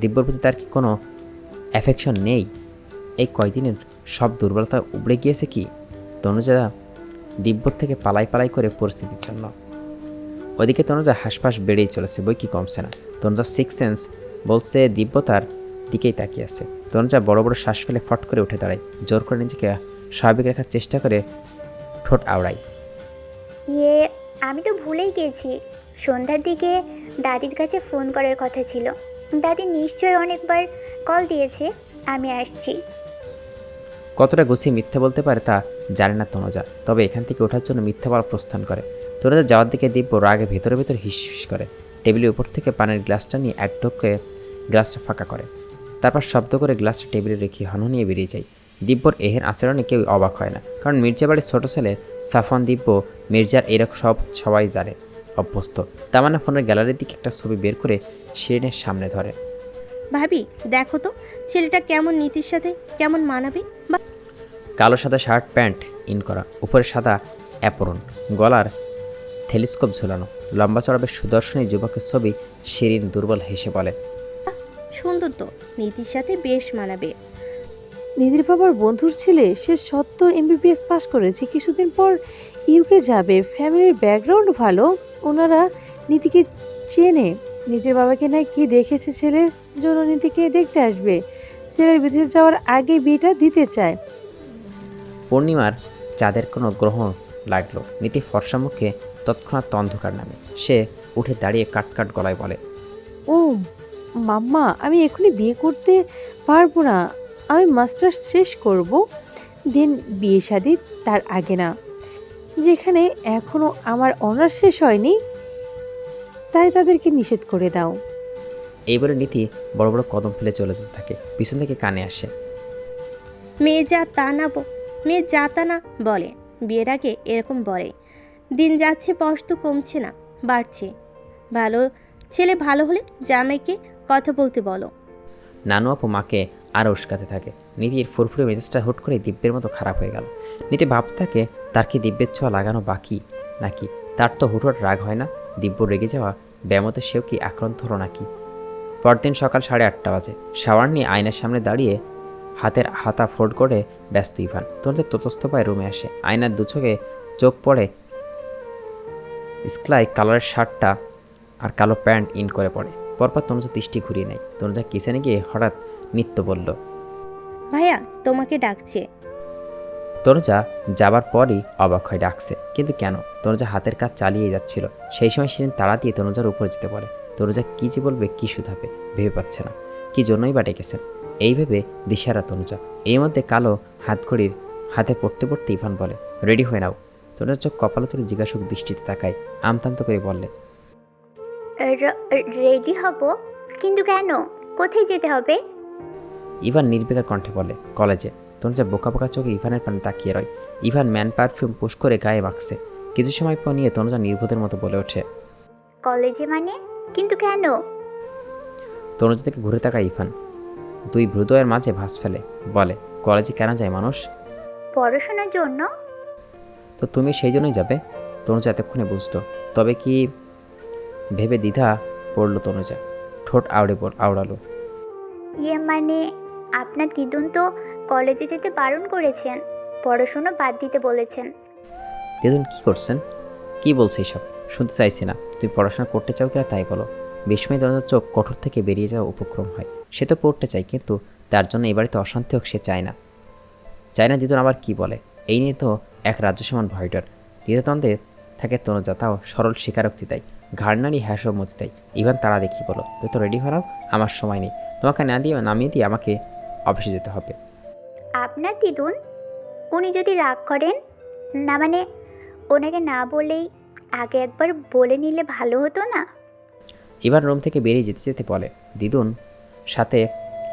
দিব্যর প্রতি তার কি কোনো অ্যাফেকশন নেই? এই কয়দিনের সব দুর্বলতা উবড়ে গিয়েছে কি? তনুজা দিব্যর থেকে পালাই পালাই করে পরিস্থিতির জন্য। ওদিকে তনুজা হাসপাস বেড়েই চলেছে, বই কি কমছে না। তনুজা সিক্স সেন্স বলছে দিব্য তার দিকেই তাকিয়ে আছে। তনুজা বড় বড় শ্বাস ফেলে ফট করে উঠে দাঁড়ায়, জোর করে নিজেকে স্বাভাবিক রাখার চেষ্টা করে ঠোঁট আওড়ায়। আমি তো ভুলেই গেছি, সন্ধ্যার দিকে দাদির কাছে ফোন করার কথা ছিল। দাদি নিশ্চয়ই অনেকবার কল দিয়েছে। আমি আসছি। কতটা গুছিয়ে মিথ্যা বলতে পারে তা জানে না তনুজা, তবে এখান থেকে ওঠার জন্য মিথ্যা বলার প্রস্থান করে। তনুজা যাওয়ার দিকে দিব্য রাগে ভেতরে ভেতরে হিস করে। টেবিলের উপর থেকে পানির গ্লাসটা নিয়ে এক ঢোকে গ্লাসটা ফাঁকা করে, তারপর শব্দ করে গ্লাসটা টেবিলে রেখে হনহনিয়ে বেরিয়ে যায়। দিব্যর এহেন আচরণে কেউ অবাক হয় না, কারণ মির্জা বাড়ির ছোটো ছেলে সাফন দিব্য মির্জার এরকম সবাই জানে, অভ্যস্ত। তামান্না ফোনের গ্যালারির দিকে একটা ছবি বের করে শিরিনের সামনে ধরে। ভাবি দেখো তো ছেলেটা কেমন, নীতির সাথে কেমন মানাবে। বা কালো সাদা শার্ট প্যান্ট ইন করা, উপরে সাদা অ্যাপরন, গলার টেলিস্কোপ ঝোলানো, লম্বা চড়া বেশ সুদর্শনী যুবকের ছবি। শিরিন দুর্বল হেসে বলে, সুন্দর তো, নীতির সাথে বেশ মানাবে। নিধির বাবার বন্ধুর ছেলে, সে সত্য এমবিবিএস পাস করেছে, কিছুদিন পর ইউকে যাবে। ফ্যামিলির ব্যাকগ্রাউন্ড ভালো, ওনারা নীতিকে চেনে। নীতির বাবাকে না কি দেখেছে ছেলের জন্য নীতিকে দেখতে আসবে। ছেলের বিদেশ যাওয়ার আগে বিয়েটা দিতে চায়। পূর্ণিমার চাঁদের কোনো গ্রহণ লাগলো। নীতি ফর্সা মুখে তৎক্ষণাৎ অন্ধকার নামে। সে উঠে দাঁড়িয়ে কাটকাট গলায় বলে, ও মাম্মা, আমি এখনই বিয়ে করতে পারবো না। আমি মাস্টার্স শেষ করব, দেন বিয়ে শাদি, তার আগে না। যেখানে এখনো আমার অনার্স শেষ হয়নি, তাই তাদেরকে নিষেধ করে দাও। এই বলে নীতি বড় বড় কদম ফেলে চলে যেতে থাকে। পিছন থেকে কানে আসে, মেয়ে যা তা না মেয়ে যা তা না বলে, বিয়ের আগে এরকম বলে। দিন যাচ্ছে বয়স তো কমছে না, বাড়ছে। ভালো ছেলে ভালো হলে জামাইকে কথা বলতে বলো। নানু আপু মাকে আরও উস্কাতে থাকে। নীতির ফুরফুরে মেজাজটা হুট করে দিব্যের মতো খারাপ হয়ে গেল। নীতি ভাবতে থাকে তার কি দিব্যের ছোঁয়া লাগানো বাকি নাকি। তার তো হুটহাট রাগ হয় না, দিব্য রেগে যাওয়া ব্যামতে সেও কি আক্রান্ত হলো নাকি। পরদিন সকাল 8:30 বাজে। শাওয়ার নিয়ে আয়নার সামনে দাঁড়িয়ে হাতের হাতা ফোল্ড করে ব্যস্ত ইভান। তনুজা ততস্থ পায়ে রুমে আসে। আয়নার দুচোখে চোখ পড়ে স্কাই কালারের শার্টটা আর কালো প্যান্ট ইন করে পড়ে। পরপর তনুজা দৃষ্টি ঘুরিয়ে নেয়। তনুজা কিচেনে গিয়ে হঠাৎ নিত্য বলল, ভাইয়া তোমাকে ডাকছে। তনুজা যাবার পরই অবাক হয়ে ডাকছে, কিন্তু কেন? তনুজা হাতের কাজ চালিয়ে যাচ্ছিল। সেই সময় শিরিন তাড়া দিয়ে তনুজার উপরে যেতে বলে। তনুজা কী যে বলবে, কী শুধাবে ভেবে পাচ্ছে না। কী জন্যই বা ডেকেছেন এই ভেবে দিশারা তনুজা। এই মধ্যে কালো হাতঘড়ির হাতে পড়তে পড়তে ইভান বলে, রেডি হয়ে নাও। তনুজার চোখ কপালে তুলে জিজ্ঞাসক দৃষ্টিতে তাকায়, আমতান্ত করে বললে, রেডি হব? কিন্তু কেন? কোথায় যেতে হবে? ইভান নির্বিকার কণ্ঠে বলে, কলেজে। তনুজা বোকা বোকা চোখে ইভানের পানে তাকিয়ে রয়। ইভান ম্যান পারফিউম পুশ করে গায়ে মাখছে। কিছু সময় পর নিয়ে তনুজা নির্বোধের মতো বলে ওঠে, কলেজে মানে? কিন্তু কেন? তনুজা থেকে ঘুরে তাকায় ইভান, দুই ভ্রুদয়ের মাঝে ভাঁজ ফেলে, বলে, কলেজে কেন যায় মানুষ? পড়াশোনার জন্য। তো তুমি সেই জন্যই যাবে? তনুজা এতক্ষণে বুঝতো, তবে কি ভেবে দ্বিধা পড়ল তনুজা। ঠোঁট আওড়ালো। মানে আপনার দিদুন তো কলেজে যেতে বারণ করেছেন, পড়াশোনা বাদ দিতে বলেছেন। দিদুন কি করছেন? কি বলছে এসব? শুনতে চাইছি না। তুমি পড়াশোনা করতে চাও কিনা তাই বলো। বিস্ময় তনুজার চোখ কঠোর থেকে বেরিয়ে যাওয়া উপক্রম হয়। সে তো পড়তে চায়, কিন্তু তার জন্য এ বাড়িতে অশান্তি হোক সে চায় না। দিদুন আবার কি বলে? এই নিয়ে তো এক রাজ্য সমান ভয়ডর। দ্বিধাদ্বন্দ্বে থাকে তনুজা, তাও সরল স্বীকারোক্তি দেয়, ঘাড় নাড়ি হ্যাসম্মতি দেয়। ইভান তারা দেখি বলো, তুই তো রেডি হলাও, আমার সময় নেই। তোমাকে নামিয়ে দিয়ে আমাকে অফিসে যেতে হবে। আপনার দিদুন? উনি যদি রাগ করেন? না মানে ওনাকে না বলেই আগে একবার বলে নিলে ভালো হতো না? ইভান রুম থেকে বেরিয়ে যেতে যেতে বলে, দিদুন সাথে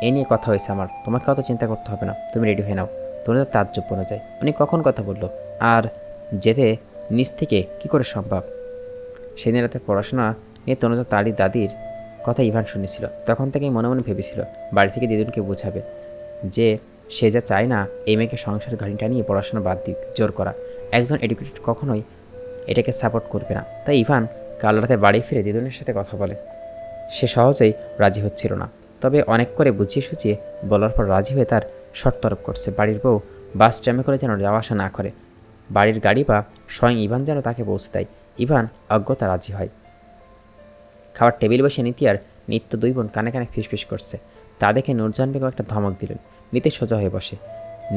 এ নিয়ে কথা হয়েছে আমার, তোমাকে অত চিন্তা করতে হবে না, তুমি রেডি হয়ে নাও। তনুজা তাজ্জব বলে যায়, উনি কখন কথা বললো? আর যেতে নিজ থেকে কি করে সম্ভব? সেদিন রাতে পড়াশোনা নিয়ে তনুজা তারই দাদির কথা ইভান শুনেছিল। তখন থেকেই মনে মনে ভেবেছিল বাড়ি থেকে দিদুনকে বোঝাবে যে সে যা চায় না এই মেয়েকে সংসার গাড়িটা নিয়ে পড়াশোনা বাদ দিক জোর করা। একজন এডুকেটেড কখনোই এটাকে সাপোর্ট করবে না। তাই ইভান কাল রাতে বাড়ি ফিরে দিদুনের সাথে কথা বলে। সে সহজেই রাজি হচ্ছিল না, তবে অনেক করে বুঝিয়ে সুঝিয়ে বলার পর রাজি হয়ে তার শর্ত আরোপ করছে। বাড়ির বউ বাস ট্রামে করে যেন যাওয়া আসা না করে, বাড়ির গাড়ি বা স্বয়ং ইভান যেন তাকে পৌঁছে দেয়। ইভান অজ্ঞতা রাজি হয়। খাবার টেবিল বসে নীতি আর নিত্য দুই বোন কানে কানে ফিসফিস করছে। তা দেখে নূরজাহান বেগম একটা ধমক দিলেন। নীতি সোজা হয়ে বসে।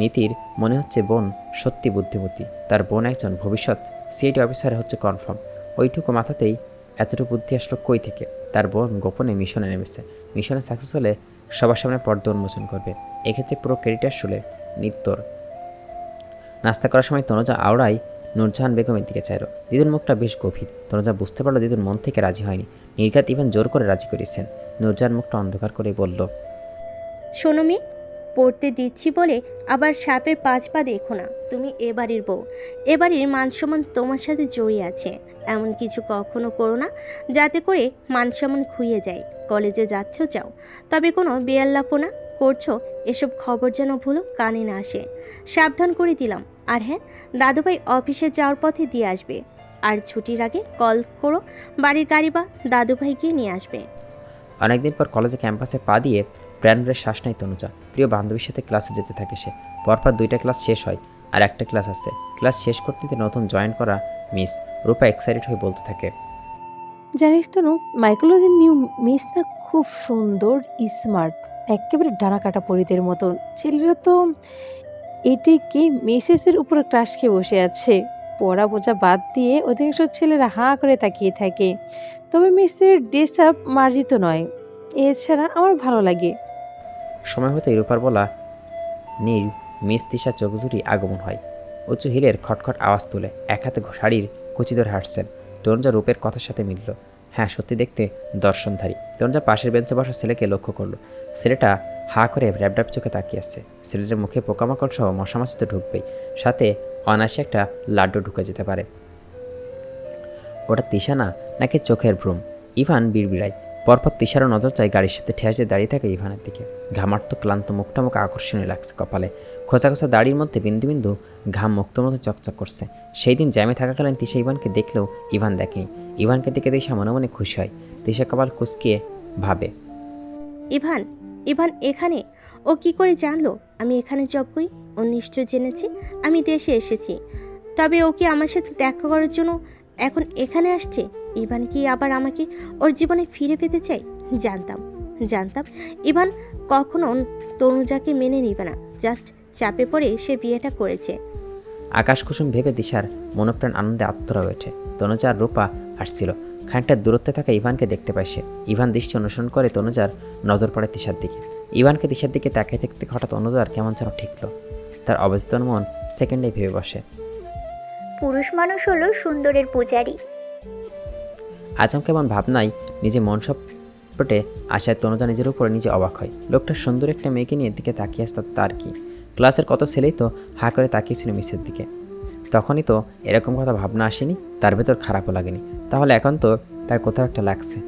নীতির মনে হচ্ছে বোন সত্যি বুদ্ধিমতী, তার বোন একজন ভবিষ্যৎ সিআইডি অফিসার হচ্ছে কনফার্ম। ওইটুকু মাথাতেই এতটুকু বুদ্ধি আসলো কই থেকে? তার বোন গোপনে মিশনে নেমেছে। মিশনে সাকসেস হলে সবার সামনে পর্দা উন্মোচন করবে। এক্ষেত্রে পুরো ক্রেডিট আসলে নিত্যর। নাস্তা করার সময় তনুজা আওড়াই নূরজাহান বেগমের দিকে চাইল। দিদুর মুখটা বেশ গভীর। তনুজা বুঝতে পারলো দিদুর মন থেকে রাজি হয়নি, নির্ঘাত ইভান জোর করে রাজি করেছেন। নূরজাহান মুখটা অন্ধকার করে বলল, শোনো মেয়ে, পড়তে দিচ্ছি বলে আবার সাপের 5 পা দেখো না। তুমি এ বাড়ির বউ, এ বাড়ির মান সম্মান তোমার সাথে জড়িয়ে আছে। এমন কিছু কখনো করো না যাতে করে মান সম্মান খুইয়ে যায়। কলেজে যাচ্ছ যাও, তবে কোনো বেয়াল্লাপনা করছো এসব খবর যেন ভুলো কানে না আসে। সাবধান করে দিলাম। আর হ্যাঁ, দাদুভাই অফিসে যাওয়ার পথে দিয়ে আসবে। আর ছুটির আগে কল করো, বাড়ির গাড়ি বা দাদুভাই গিয়ে নিয়ে আসবে। অনেকদিন পর কলেজে ক্যাম্পাসে পা দিয়ে প্রাণভরে শ্বাস নেয় তনুজা। প্রিয় বান্ধবীর সাথে ক্লাসে যেতে থাকে সে। পরপর 2টা ক্লাস শেষ হয়, আর একটা ক্লাস আছে। ক্লাস শেষ করতে নতুন জয়েন করা মিস রূপা এক্সাইটেড হয়ে বলতে থাকে, জানিস তো মাইকোলজির নিউ মিস না খুব সুন্দর, স্মার্ট, একেবারে ডানা কাটা পরিদের মতন। ছেলেরা তো এটিকে মেসেসের উপরে ক্রাশ খেয়ে বসে আছে। পড়া বোঝা বাদ দিয়ে অধিকাংশ ছেলেরা হাঁ করে তাকিয়ে থাকে। তবে মেসের ড্রেস আপ মার্জিত নয়, এছাড়া আমার ভালো লাগে। সময় হতে রূপার বলা নীল মিস তিশা চৌধুরী আগমন হয়। উঁচু হিলের খটখট আওয়াজ তুলে এক হাতে শাড়ির কুচি ধরে হাঁটছেন। তরুণজা রূপের কথার সাথে মিলল। হ্যাঁ, সত্যি দেখতে দর্শনধারী। তরুণজা পাশের বেঞ্চে বসা ছেলেকে লক্ষ্য করলো। ছেলেটা হা করে ড্যাব চোখে তাকিয়ে আসছে। ছেলেটার মুখে পোকামাকড় সহ মশামাছি তো ঢুকবেই, সাথে অনায়াসে একটা লাড্ডু ঢুকে যেতে পারে। ওটা তিশা না, নাকি চোখের ভ্রম? ইভান বিড়বিড়ায়। পরপর তিশারও নজর চায় গাড়ির সাথে ঠেস দিয়ে দাঁড়িয়ে থাকে ইভানের দিকে। ঘামার্ত ক্লান্ত মুখটা মুখে আকর্ষণীয় লাগছে। কপালে খোঁচা খোঁচা দাড়ির মধ্যে বিন্দু বিন্দু ঘাম মুক্তর মতো চকচক করছে। সেই দিন জ্যামে থাকাকালীন তিশা ইভানকে দেখলেও ইভান দেখেনি। ইভানকে দেখে তিশা মনে মনে খুশি হয়। তিশা কপাল কুঁচকিয়ে ভাবে, ইভান ইভান এখানে? ও কি করে জানলো আমি এখানে জব করি? ও নিশ্চয় জেনেছে আমি দেশে এসেছি। তবে ও কি আমার সাথে দেখা করার জন্য এখন এখানে আসছে? ইভান কি আবার আমাকে ওর জীবনে ফিরে পেতে চাই? জানতাম ইভান কখনো তনুজাকে মেনে নিবে না। জাস্ট চাপে পড়ে সে বিয়েটা করেছে। আকাশ কুসুম ভেবে দিশার মনপ্রাণ আনন্দে আত্মরা ওঠে। তনুজা আর রূপা আসছিল। খানিকটা দূরত্বে থাকা ইভানকে দেখতে পায় সে। ইভান দৃষ্টি অনুসরণ করে তনুজার নজর পড়ে তিশার দিকে। ইভানকে তিশার দিকে তাকিয়ে থাকতে হঠাৎ অনুজার কেমন যেন ঠেকল। তার অবচেতন মন সেকেন্ডে ভেবে বসে, পুরুষ মানুষ হলো সুন্দরের পূজারী। আচমকা এমন ভাবনায় নিজে মন সপটে আসায় তনুজা নিজের উপরে নিজে অবাক হয়। লোকটা সুন্দর একটা মেয়েকে নিয়ে দিকে তাকিয়ে আসত, তার কি? ক্লাসের কত ছেলেই তো হা করে তাকিয়েছিল মিসের দিকে। তখনই তো এরকম কথা ভাবনা আসেনি, তার ভেতর খারাপও লাগেনি। তাহলে এখন তো তার কোথাও একটা লাগছে।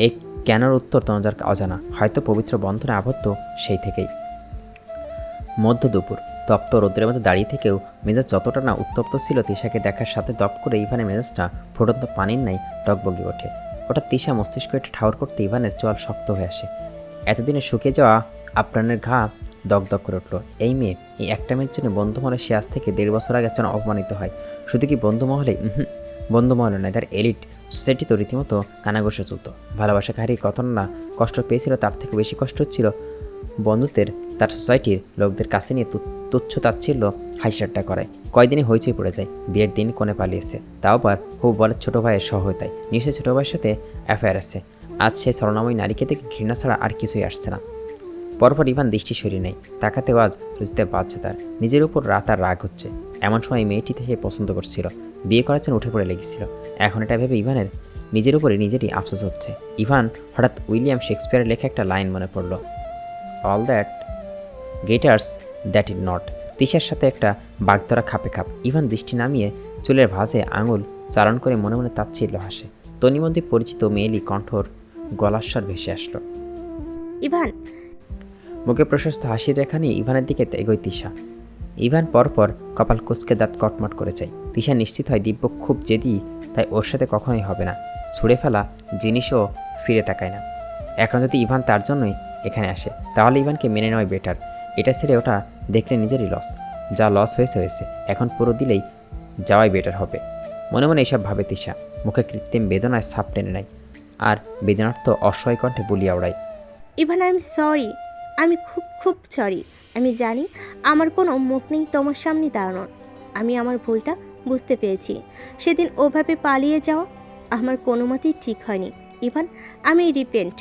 এই কেনর উত্তর তনুজার অজানা, হয়তো পবিত্র বন্ধনে আবদ্ধ সেই থেকেই। মধ্য দুপুর তপ্ত রৌদ্রের মধ্যে দাঁড়িয়ে থেকেও মেজাজ যতটা না উত্তপ্ত ছিল, তিশাকে দেখার সাথে দপ করে ইভানের মেজাজটা ফুটন্ত পানির নাই টকবগিয়ে ওঠে। ওটা তিশা মস্তিষ্ক একটা ঠাউর করতে ইভানের চোয়াল শক্ত হয়ে আসে। এতদিনে শুকিয়ে যাওয়া আপ্রাণের ঘা দগদগ করে উঠল। এই মেয়ে, এই একটা মেয়ের জন্য বন্ধুমহলে সে আজ থেকে 1.5 বছর আগে যেন অপমানিত হয়। শুধু কি বন্ধুমহলে? বন্ধুমহলে নয়, তার এলিট সোসাইটি তো রীতিমতো কানাঘষে চলত। ভালোবাসা হারিয়ে কত না কষ্ট পেয়েছিল, তার থেকে বেশি কষ্ট হচ্ছিল বন্ধুত্বের তার সোসাইটির লোকদের কাছে নিয়ে তুচ্ছ তাচ্ছিল্য হাসিঠাট্টা করে। কয়দিনই হইচই পড়ে যায়। বিয়ের দিন কোণে পালিয়েছে, তাও আবার খুব বলে ছোটো ভাইয়ের সহায়তায়। নিশ্চয়ই ছোটো ভাইয়ের সাথে অ্যাফেয়ার আছে। আজ সেই ছলনাময়ী নারীকে দেখে ঘৃণা ছাড়া আর কিছুই আসছে না। পরপর ইভান দৃষ্টি সরিয়ে নেয়। তাকাতেও আজ রুজিতে বাজছে তার। নিজের উপর আর রাগ হচ্ছে। এমন সময় মেয়েটিতে সে পছন্দ করছিল, বিয়ে করার জন্য উঠে পড়ে লেগেছিল। এখন এটা ভেবে ইভানের নিজের উপরে নিজেরই আফসোস হচ্ছে। ইভান হঠাৎ উইলিয়াম শেক্সপিয়ারের লেখা একটা লাইন মনে পড়ল, all that getters that is not. তিশার সাথে একটা বাগদরা খাপে খাপ। ইভান দৃষ্টি নামিয়ে চুলের ভাঁজে আঙুল চালন করে মনে মনে তাচ্ছিল্য হাসে। তন্নিমধ্যে পরিচিত মেয়েলি কণ্ঠর গলাস্বর ভেসে আসলো। ইভান। মুখে প্রশস্ত হাসির রেখা নিয়ে ইভানের দিকে এগোয় তিশা। ইভান পরপর কপাল কুঁচকে দাঁত কটমট করে চাই। তিশা নিশ্চিত হয় দিব্য খুব জেদি, তাই ওর সাথে কখনোই হবে না। ছুঁড়ে ফেলা জিনিসও ফিরে তাকায় না। এখন যদি ইভান তার জন্যই এখানে আসে, তাহলে ইভানকে মেনে নেওয়াই বেটার। এটা ছেড়ে ওটা দেখলে নিজেরই লস। যা লস হয়েছে হয়েছে, এখন পুরো দিলেই যাওয়াই বেটার হবে। মনে মনে এইসব ভাবে তিশা। মুখে কৃত্রিম বেদনায় ছাপ টেনে নেয় আর বেদনার্থ অসহায় কণ্ঠে বলিয়া ওড়ায়, ইভান, আই এম সরি। আমি খুব খুব সরি। আমি জানি আমার কোনো মুখ নেই তোমার সামনে দাঁড়ানোর। আমি আমার ভুলটা বুঝতে পেরেছি। সেদিন ওভাবে পালিয়ে যাওয়া আমার কোনো মতেই ঠিক হয়নি। ইভান, আমি রিপেন্ট।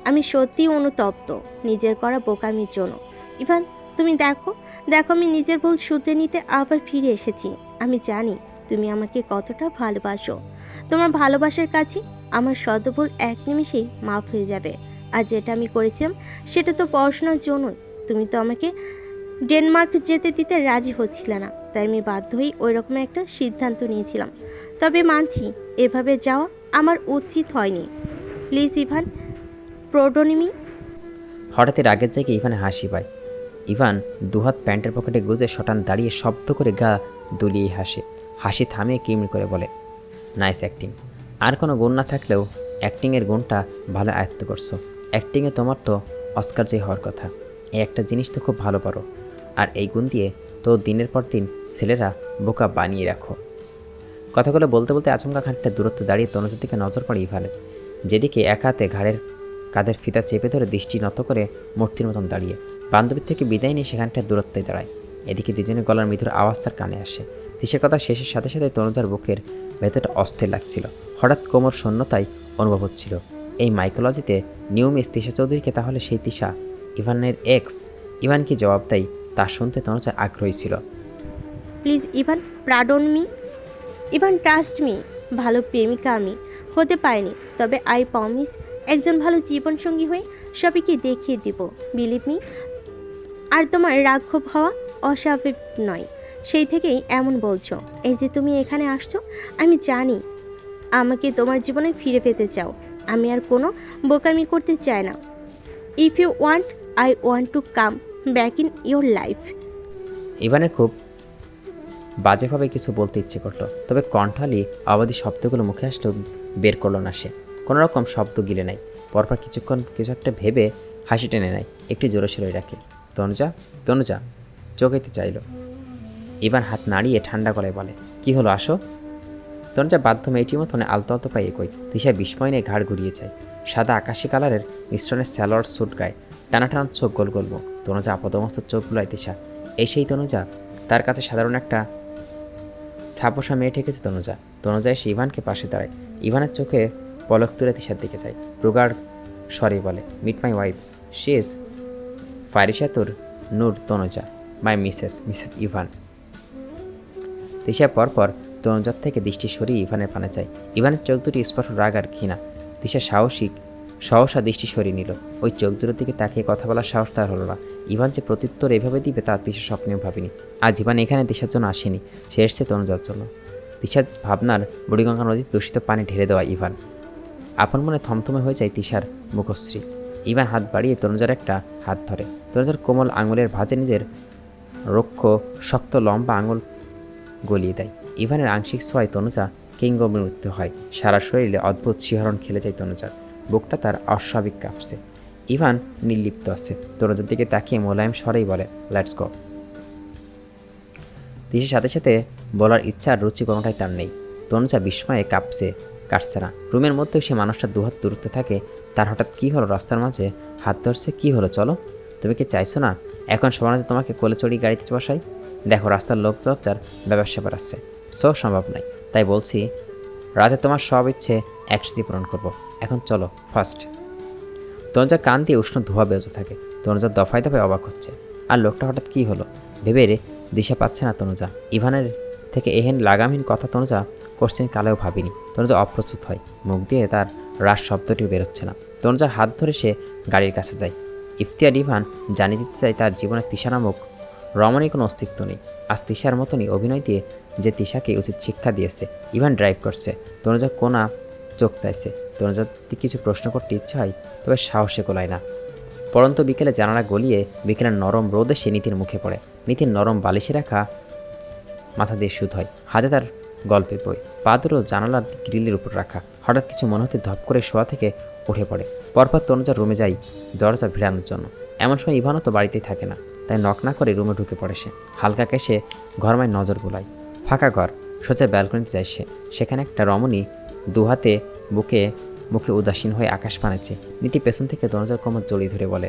আমি সত্যিই অনুতপ্ত নিজের করা বোকামির জন্য। ইভান, তুমি দেখো আমি নিজের ভুল শুধরে নিতে আবার ফিরে এসেছি। আমি জানি তুমি আমাকে কতটা ভালোবাসো। তোমার ভালোবাসার কাছে আমার শত ভুল এক নিমিষেই মাফ হয়ে যাবে। আর যেটা আমি করেছিলাম সেটা তো পড়াশোনার জন্যই। তুমি তো আমাকে ডেনমার্ক যেতে দিতে রাজি হচ্ছিলে না, তাই আমি বাধ্য হয়ে ওই রকম একটা সিদ্ধান্ত নিয়েছিলাম। তবে মানছি এভাবে যাওয়া আমার উচিত হয়নি। প্লিজ ইভান, প্রোডোনিমি। হঠাৎই রাগের জায়গায় ইভানে হাসি পায়। ইভান দুহাত প্যান্টের পকেটে গুজে শটান দাঁড়িয়ে শব্দ করে গা দুলিয়ে হাসে। হাসি থামিয়ে কিমড়ি করে বলে, নাইস অ্যাক্টিং। আর কোনো গুণ না থাকলেও অ্যাক্টিংয়ের গুণটা ভালো আয়ত্ত করছো। অ্যাক্টিংয়ে তোমার তো অস্কার জয়ী হওয়ার কথা। এই একটা জিনিস তো খুব ভালো পারো। আর এই গুণ দিয়ে তো দিনের পর দিন ছেলেরা বোকা বানিয়ে রাখো। কথাগুলো বলতে বলতে আচমকা খানিকটা দূরত্বে দাঁড়িয়ে তনুজার দিকে নজর পড়ে ইভানের, যেদিকে এক হাতে কাঁধের ফিতা চেপে ধরে দৃষ্টি নত করে মূর্তির মতন দাঁড়িয়ে। বান্ধবীর থেকে বিদায় নিয়ে সেখানটা দূরত্বে দাঁড়ায়। এদিকে দুজনের গলার মৃদুর আওয়াজ তার কানে আসে। তিশার কথা শেষের সাথে সাথে তনুজার বুকের ভেতরটা অস্থির লাগছিল। হঠাৎ কোমর শূন্যতায় অনুভব হচ্ছিল। এই মাইকোলজিতে নিউ মিস তিশা চৌধুরীকে তাহলে সেই তিশা ইভানের এক্স? ইভান কি জবাব দেয় তা শুনতে তনুজার আগ্রহী ছিল। Please Ivan, pardon me. Ivan, trust me. ভালো প্রেমিকা আমি হতে পারিনি, তবে আই প্রমিস একজন ভালো জীবনসঙ্গী হয়ে সবাইকে দেখিয়ে দিব। Believe me. আর তোমার রাঘব হওয়া অস্বাভাবিক নয়, সেই থেকেই এমন বলছো। এই যে তুমি এখানে আসছো, আমি জানি আমাকে তোমার জীবনে ফিরে পেতে চাও। আমি আর কোনো বোকামি করতে চাই না। If you want, I want to come back in your life. ইভানের খুব বাজেভাবে কিছু বলতে ইচ্ছে করলো, তবে কণ্ঠালি অবাধি শব্দগুলো মুখে আসলেও বের করলো না সে। কোনো রকম শব্দ গিলে নেয়। পরপর কিছুক্ষণ কিছু একটা ভেবে হাসি টেনে নেয়, একটু জোরে সরে রাখে। তনুজা চোখাইতে চাইল। ইভান হাত নাড়িয়ে ঠান্ডা গলায় বলে, কি হলো, আসো। তনুজা বাধ্য মেয়েটির মতনে আলতো আলতো পায়ে এগোয়। তিশা বিস্ময় নিয়ে ঘাড় ঘুরিয়ে যায়। সাদা আকাশি কালারের মিশ্রণের স্যালোয়ার স্যুট গায়ে, টানা টানা চোখ, গোল গোল মুখ। তনুজা আপদমস্ত চোখ বুলায় তিশা। এই সেই তনুজা? তার কাছে সাধারণ একটা ছাপোষা মেয়ে ঠেকেছে তনুজা। তনুজা এসে ইভানকে পাশে দাঁড়ায়। ইভানের চোখে পলক তুলে তিশার দিকে যায়। প্রগাঢ় স্বরে বলে, meet my wife, she is Farisatur Noor Tanuja, my Mrs Ivan. Tisha পরপর তনুজার থেকে দৃষ্টি সরিয়ে ইভানের পানে চায়। ইভানের চোখ দুটি স্পষ্ট রাগ আর ঘৃণা। তিশা সহসা দৃষ্টি সরিয়ে নিল। ওই চোখ দুটোর দিকে তাকিয়ে কথা বলার সাহস তার হলো না। ইভান যে প্রত্যুত্তর এভাবে দিবে তা তিশা স্বপ্নেও ভাবিনি। আজ ইভান এখানে তিশার জন্য আসেনি, সে এসছে তনুজার জন্য। তিশার ভাবনার বুড়িগঙ্গা নদীতে দূষিত পানি ঢেলে দেওয়া ইভান। আপন মনে থমথমে হয়ে যায় তিশার মুখশ্রী। ইভান হাত বাড়িয়ে তনুজার একটা হাত ধরে। তনুজার কোমল আঙুলের ভাঁজে নিজের রক্ষ শক্ত লম্বা আঙুল গলিয়ে দেয়। ইভানের আংশিক ছোঁয়ায় তনুজা কিংবদন্তির মৃত্যু হয়। সারা শরীরে অদ্ভুত শিহরণ খেলে যায় তনুজার। বুকটা তার অস্বাভাবিক কাঁপছে। ইভান নির্লিপ্ত আছে। তনুজার দিকে তাকিয়ে মোলায়েম স্বরেই বলে, লেটস গো। তিশার সাথে সাথে বলার ইচ্ছা আর রুচি কোনোটাই তার নেই। তনুজা বিস্ময়ে কাটছে না। রুমের মধ্যেও সে মানুষটা দুহাত দূরত্বে থাকে। তার হঠাৎ কী হলো? রাস্তার মাঝে হাত ধরছে। কী হলো? চলো। তুমি কি চাইছো না এখন সমাজে তোমাকে কোলে চড়িয়ে গাড়িতে বসাই? দেখো রাস্তার লোক দরজার ব্যবসা বাড়াচ্ছে, সম্ভব নয়। তাই বলছি রাতে তোমার সব ইচ্ছে একসাথে পূরণ করবো। এখন চলো ফার্স্ট। তনুজা কান দিয়ে উষ্ণ ধোঁয়া বেরোতে থাকে। তনুজা দফায় দফায় অবাক হচ্ছে। আর লোকটা হঠাৎ কী হলো ভেবে দিশা পাচ্ছে না তনুজা। ইভানের থেকে এহেন লাগামহীন কথা তনুজা কোশ্চেন কালেও ভাবিনি। তনুজা অপ্রস্তুত হয়। মুখ দিয়ে তার রাস শব্দটিও বেরোচ্ছে না। তনুজার হাত ধরে সে গাড়ির কাছে যায়। ইফতিয়ার ইভান জানিয়ে দিতে চায় তার জীবনে তিশা নামক রমণীর কোনো অস্তিত্ব নেই। আজ তিশার মতনই অভিনয় দিয়ে যে তিশাকে উচিত শিক্ষা দিয়েছে। ইভান ড্রাইভ করছে। তনুজা কোনা চোখ চাইছে। তনুজার কিছু প্রশ্ন করতে ইচ্ছা হয়, তবে সাহসে গোলায় না। পরন্ত বিকেলে জানালা গলিয়ে বিকেলের নরম রোদে সে নীতির মুখে পড়ে। নীতির নরম বালিশে রাখা মাথা দিয়ে শুধ হয়। হাতে তার গল্পের বই, পা দুটো জানালার গ্রিলের উপর রাখা। হঠাৎ কিছু মনে হতে ধপ করে শোয়া থেকে উঠে পড়ে। পরপর তনুজার রুমে যাই দরজা ভিড়ানোর জন্য। এমন সময় ইভানও তো বাড়িতেই থাকে না, তাই নক না করে রুমে ঢুকে পড়ে সে। হালকা কেসে ঘরমায় নজর বুলায়। ফাঁকা ঘর, সোজা ব্যালকনিতে যায় সে। সেখানে একটা রমণী দুহাতে বুকে মুখে উদাসীন হয়ে আকাশ পানেছে। নীতি পেছন থেকে দরজার কোমর জড়িয়ে ধরে বলে,